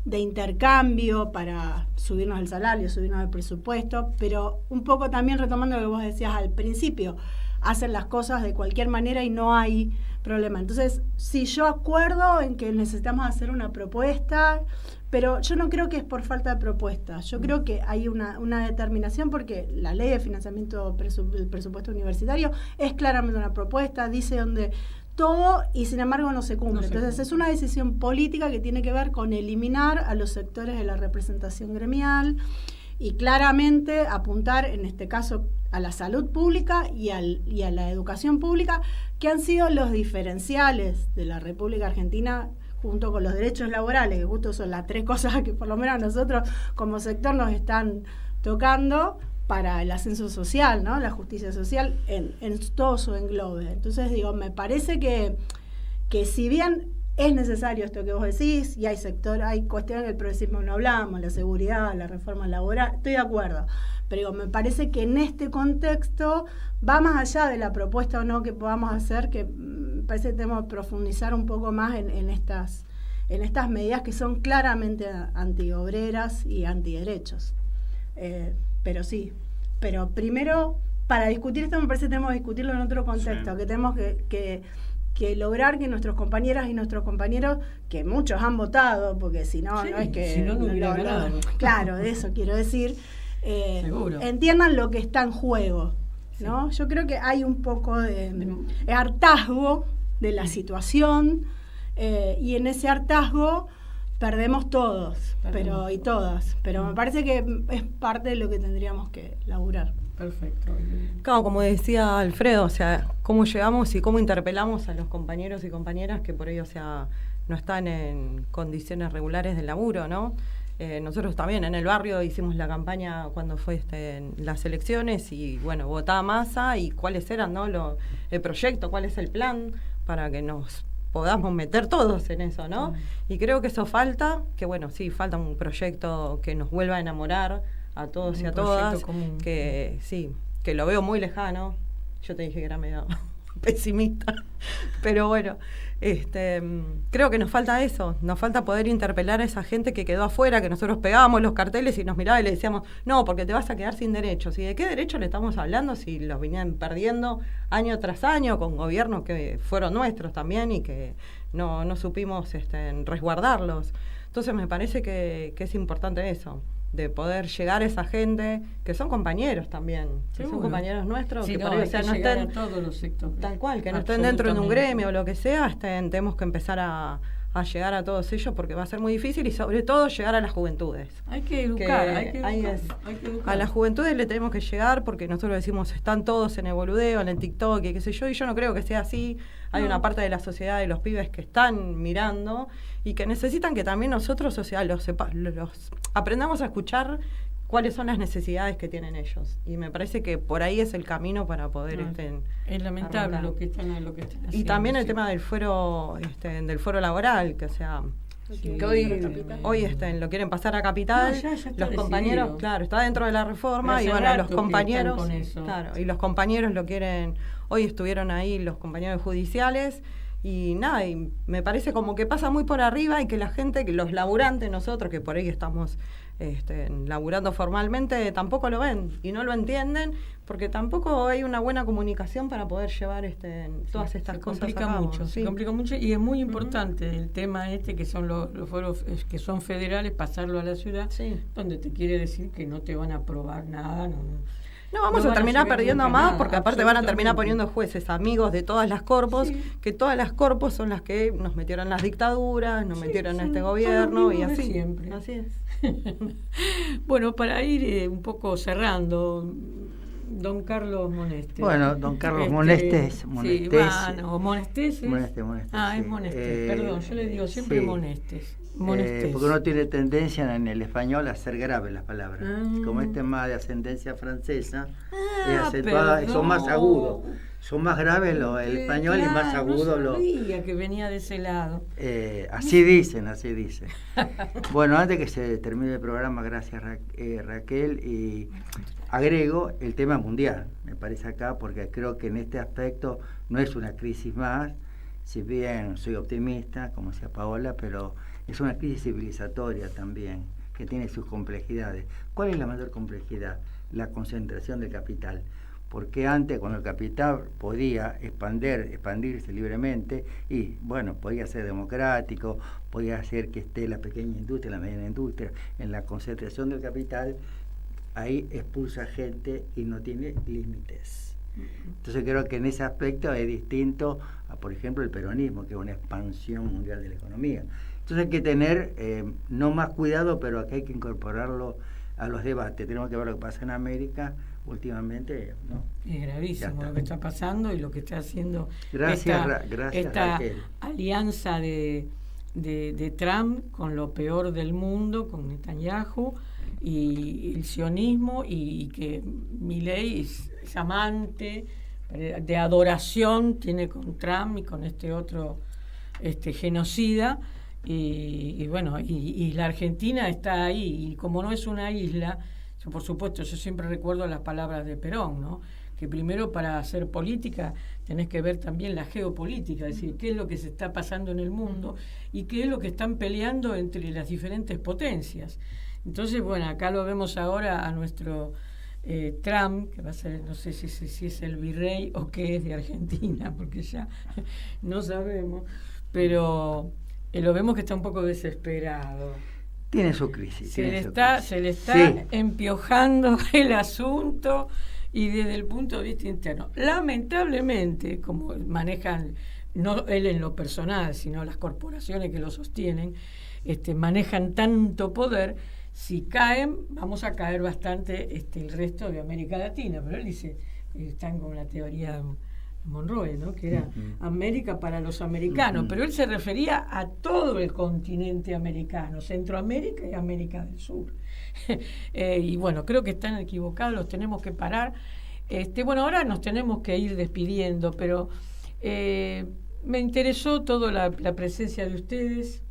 intercambio para subirnos el salario, subirnos el presupuesto, pero un poco también retomando lo que vos decías al principio, hacen las cosas de cualquier manera y no hay problema. Entonces, sí, yo acuerdo en que necesitamos hacer una propuesta, pero yo no creo que es por falta de propuesta. Yo creo que hay una determinación, porque la ley de financiamiento del presupuesto universitario es claramente una propuesta, dice dónde todo, y sin embargo no se cumple. Entonces es una decisión política que tiene que ver con eliminar a los sectores de la representación gremial y claramente apuntar, en este caso, a la salud pública y a la educación pública, que han sido los diferenciales de la República Argentina, junto con los derechos laborales, que justo son las tres cosas que por lo menos nosotros como sector nos están tocando para el ascenso social, ¿no? La justicia social en todo su englobe. Entonces digo, me parece que si bien es necesario esto que vos decís, y hay cuestiones del progresismo, no hablamos, la seguridad, la reforma laboral, estoy de acuerdo, pero digo, me parece que en este contexto va más allá de la propuesta o no que podamos hacer, que me parece que tenemos que profundizar un poco más en estas medidas que son claramente antiobreras y antiderechos. Pero sí, pero primero, para discutir esto me parece que tenemos que discutirlo en otro contexto, que tenemos que lograr que nuestras compañeras y nuestros compañeros, que muchos han votado, porque si no, no es que... Si no, no hubiera ganado. Claro, de eso quiero decir, entiendan lo que está en juego, ¿no? Yo creo que hay un poco de hartazgo de la situación, y en ese hartazgo perdemos todos, y todas, pero me parece que es parte de lo que tendríamos que laburar. Perfecto. Claro, como decía Alfredo, o sea, cómo llegamos y cómo interpelamos a los compañeros y compañeras que por ello, o sea, no están en condiciones regulares de laburo, ¿no? Nosotros también en el barrio hicimos la campaña cuando fue en las elecciones y, bueno, votaba Massa y cuáles eran, ¿no? El proyecto, cuál es el plan para que nos podamos meter todos en eso, ¿no? Y creo que eso falta, que bueno, sí, falta un proyecto que nos vuelva a enamorar a todos y a todas, que sí, que lo veo muy lejano. Yo te dije que era medio pesimista, pero bueno, creo que nos falta eso, nos falta poder interpelar a esa gente que quedó afuera, que nosotros pegábamos los carteles y nos miraba y le decíamos, no, porque te vas a quedar sin derechos. ¿Y de qué derechos le estamos hablando si los venían perdiendo año tras año con gobiernos que fueron nuestros también y que no supimos resguardarlos? Entonces me parece que es importante eso, de poder llegar a esa gente que son compañeros también, que son compañeros nuestros, sí, que por ahí, o sea, no estén a todos los sectores, tal cual, que no estén dentro de un gremio o lo que sea, tenemos que empezar a llegar a todos ellos, porque va a ser muy difícil, y sobre todo llegar a las juventudes. Hay que educar, hay que educar. A las juventudes le tenemos que llegar, porque nosotros decimos, están todos en el boludeo, en el TikTok, y qué sé yo, y yo no creo que sea así. Hay una parte de la sociedad de los pibes que están mirando y que necesitan que también nosotros, o sea, los aprendamos a escuchar cuáles son las necesidades que tienen ellos. Y me parece que por ahí es el camino para poder es lamentable arrancar. lo que están haciendo. Y también el tema del fuero laboral, que o sea, que hoy lo quieren pasar a Capital. No, ya está los compañeros, decidido. Claro, está dentro de la reforma. Pero Y hace bueno, rato los que compañeros, están con eso. claro, y los compañeros lo quieren. Hoy estuvieron ahí los compañeros judiciales. Y nada, y me parece como que pasa muy por arriba, y que la gente, que los laburantes, nosotros que por ahí estamos laburando formalmente, tampoco lo ven y no lo entienden, porque tampoco hay una buena comunicación para poder llevar todas estas cosas a cabo. Se complica mucho, y es muy importante el tema que son los foros que son federales, pasarlo a la ciudad, donde te quiere decir que no te van a aprobar nada, No, vamos a terminar perdiendo más, porque aparte van a terminar poniendo jueces amigos de todas las corpos, que todas las corpos son las que nos metieron las dictaduras, nos metieron a este gobierno, y así. Siempre. Así es. Bueno, para ir un poco cerrando, don Carlos Monestes. Bueno, don Carlos Monestes. Sí, bueno, Monestes. Monestes. Ah, es Monestes, perdón, yo le digo siempre Monestes. Porque uno tiene tendencia en el español a hacer graves las palabras. Como este es más de ascendencia francesa, son más agudos. Son más graves el español, y más agudo no sabía que venía de ese lado. Así dicen. Bueno, antes que se termine el programa, gracias Raquel, y agrego el tema mundial, me parece acá, porque creo que en este aspecto no es una crisis más, si bien soy optimista, como decía Paola, pero es una crisis civilizatoria también, que tiene sus complejidades. ¿Cuál es la mayor complejidad? La concentración del capital. Porque antes, cuando el capital podía expandirse libremente, y bueno, podía ser democrático, podía hacer que esté la pequeña industria, la mediana industria, en la concentración del capital, ahí expulsa gente y no tiene límites. Entonces creo que en ese aspecto es distinto a, por ejemplo, el peronismo, que es una expansión mundial de la economía. Entonces hay que tener no más cuidado, pero acá hay que incorporarlo a los debates. Tenemos que ver lo que pasa en América últimamente, ¿no? Es gravísimo lo que está pasando y lo que está haciendo gracias, esta alianza de Trump con lo peor del mundo, con Netanyahu y el sionismo, y que Milei es amante de adoración tiene con Trump y con este otro genocida. Y bueno, y la Argentina está ahí, y como no es una isla, por supuesto, yo siempre recuerdo las palabras de Perón, ¿no? Que primero, para hacer política tenés que ver también la geopolítica, es decir, qué es lo que se está pasando en el mundo y qué es lo que están peleando entre las diferentes potencias. Entonces, bueno, acá lo vemos ahora a nuestro Trump, que va a ser, no sé si es el virrey o qué es de Argentina, porque ya no sabemos, pero lo vemos que está un poco desesperado. Tiene su crisis. Se le está empiojando el asunto, y desde el punto de vista interno. Lamentablemente, como manejan, no él en lo personal, sino las corporaciones que lo sostienen, manejan tanto poder, si caen, vamos a caer bastante el resto de América Latina. Pero él dice, están con la teoría Monroe, ¿no? Que era América para los americanos, pero él se refería a todo el continente americano, Centroamérica y América del Sur. Y bueno, creo que están equivocados, los tenemos que parar. Bueno, ahora nos tenemos que ir despidiendo, pero me interesó toda la presencia de ustedes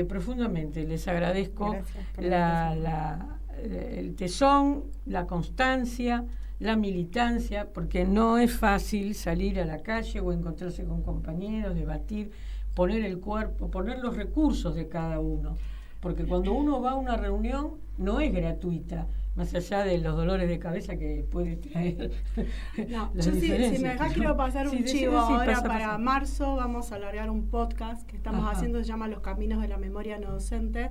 profundamente. Les agradezco el tesón, la constancia, la militancia, porque no es fácil salir a la calle o encontrarse con compañeros, debatir, poner el cuerpo, poner los recursos de cada uno, porque cuando uno va a una reunión no es gratuita, más allá de los dolores de cabeza que puede traer. No, yo si me dejás quiero pasar un chivo ahora. Para marzo vamos a largar un podcast que estamos haciendo, se llama Los Caminos de la Memoria No Docente,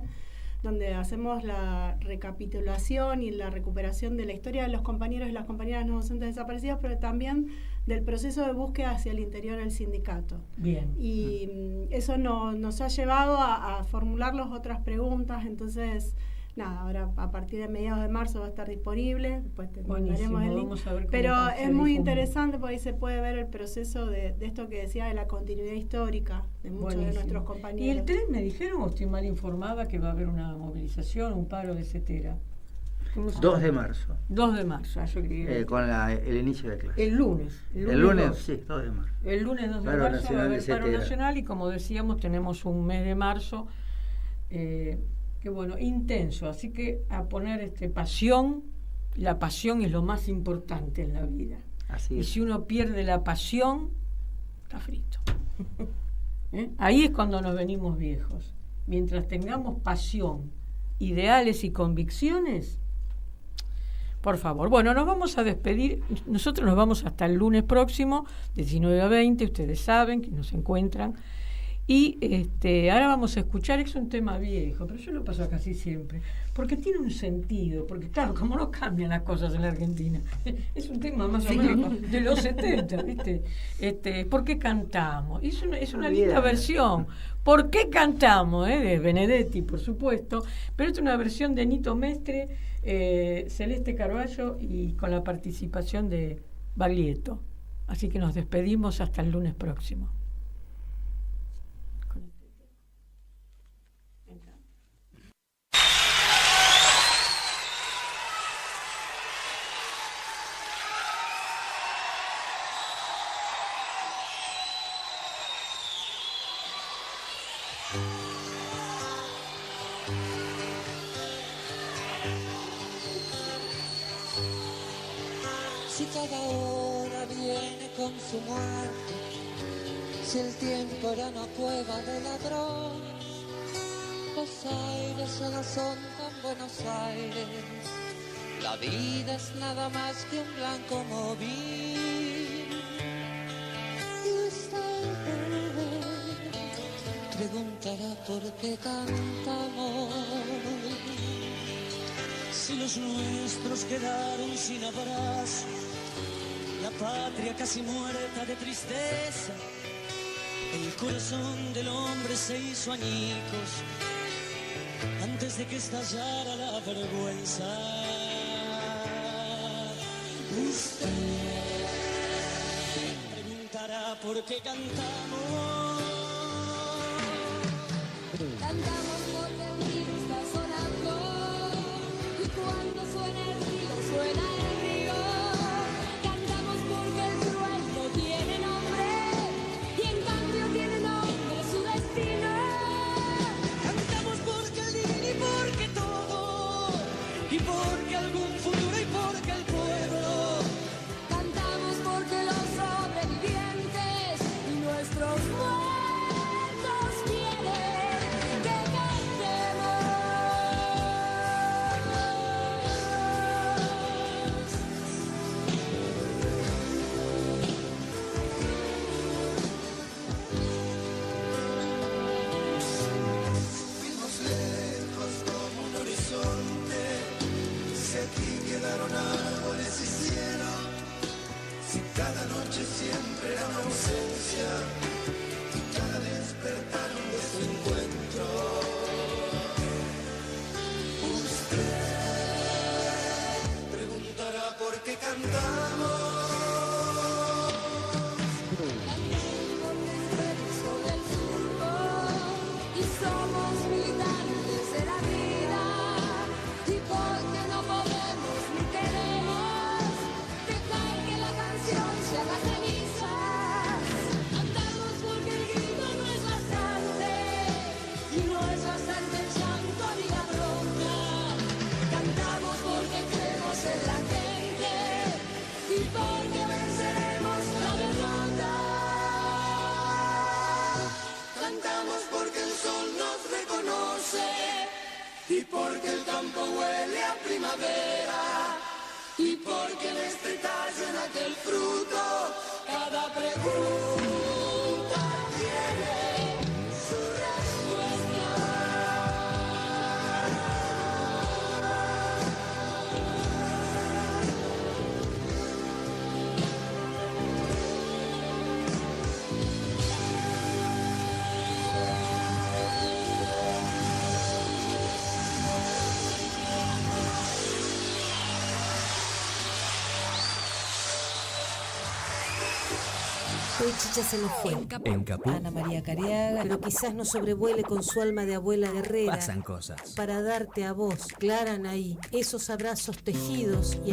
donde hacemos la recapitulación y la recuperación de la historia de los compañeros y las compañeras no docentes desaparecidas, pero también del proceso de búsqueda hacia el interior del sindicato. Bien. Y eso nos ha llevado a formularlos otras preguntas. Entonces, nada, ahora a partir de mediados de marzo va a estar disponible, después te mandaremos el link. Pero es muy interesante porque ahí se puede ver el proceso de esto que decía, de la continuidad histórica de muchos de nuestros compañeros. Y el 3 me dijeron, o estoy mal informada, que va a haber una movilización, un paro de CETERA. 2 de marzo. 2 de marzo, yo creí. Con el inicio de clase. El lunes. El lunes, sí, 2 de marzo. El lunes 2 de paro marzo va a haber paro CETERA. nacional, y como decíamos, tenemos un mes de marzo que bueno, intenso, así que a poner pasión. La pasión es lo más importante en la vida. Así es. Y si uno pierde la pasión, está frito. Ahí es cuando nos venimos viejos. Mientras tengamos pasión, ideales y convicciones, por favor. Bueno, nos vamos a despedir. Nosotros nos vamos hasta el lunes próximo, 19 a 20, ustedes saben que nos encuentran. Y ahora vamos a escuchar, es un tema viejo, pero yo lo paso casi siempre, porque tiene un sentido, porque claro, como no cambian las cosas en la Argentina, es un tema más o menos de los 70, ¿viste? ¿Por qué cantamos? Y es una linda versión. ¿Por qué cantamos? De Benedetti, por supuesto, pero es una versión de Nito Mestre, Celeste Carballo, y con la participación de Baglietto. Así que nos despedimos hasta el lunes próximo. Si cada hora viene con su muerte, si el tiempo era una cueva de ladrón, los aires ya no son tan Buenos Aires, La vida es nada más que un blanco móvil. Y está el volver, preguntará por qué cantamos. Si los nuestros quedaron sin abrazo, la patria casi muerta de tristeza, el corazón del hombre se hizo añicos antes de que estallara la vergüenza. Usted preguntará por qué cantamos. Cantamos porque el río está sonando, y cuando suena el río, suena el río. Cantamos porque el trueno tiene nombre, y en cambio tiene nombre su destino. Cantamos porque el día y porque todo, y porque algún futuro y porque el pueblo. Cantamos porque los sobrevivientes y nuestros muertos quieren que cantemos. Fuimos lejos como un horizonte, si aquí quedaron árboles y cielo, si cada noche siempre era una ausencia y cada despertar un desencuentro. Usted preguntará por qué cantamos. Y somos militantes de la vida, y porque no podemos ni queremos dejar que la canción se haga cenizas. Cantamos porque el grito no es bastante, y no es bastante el llanto ni la bronca. Cantamos porque creemos en la gente, y porque venceremos la derrota. Cantamos porque el sol nos reconoce y porque el campo huele a primavera y porque en este tallo, en aquel fruto, cada pregunta tiene su respuesta. Hoy Chicha se nos fue. En Caput Ana María Cariaga, pero quizás nos sobrevuele con su alma de abuela guerrera. pasan cosas. Para darte a vos, Clara Anaí, esos abrazos tejidos y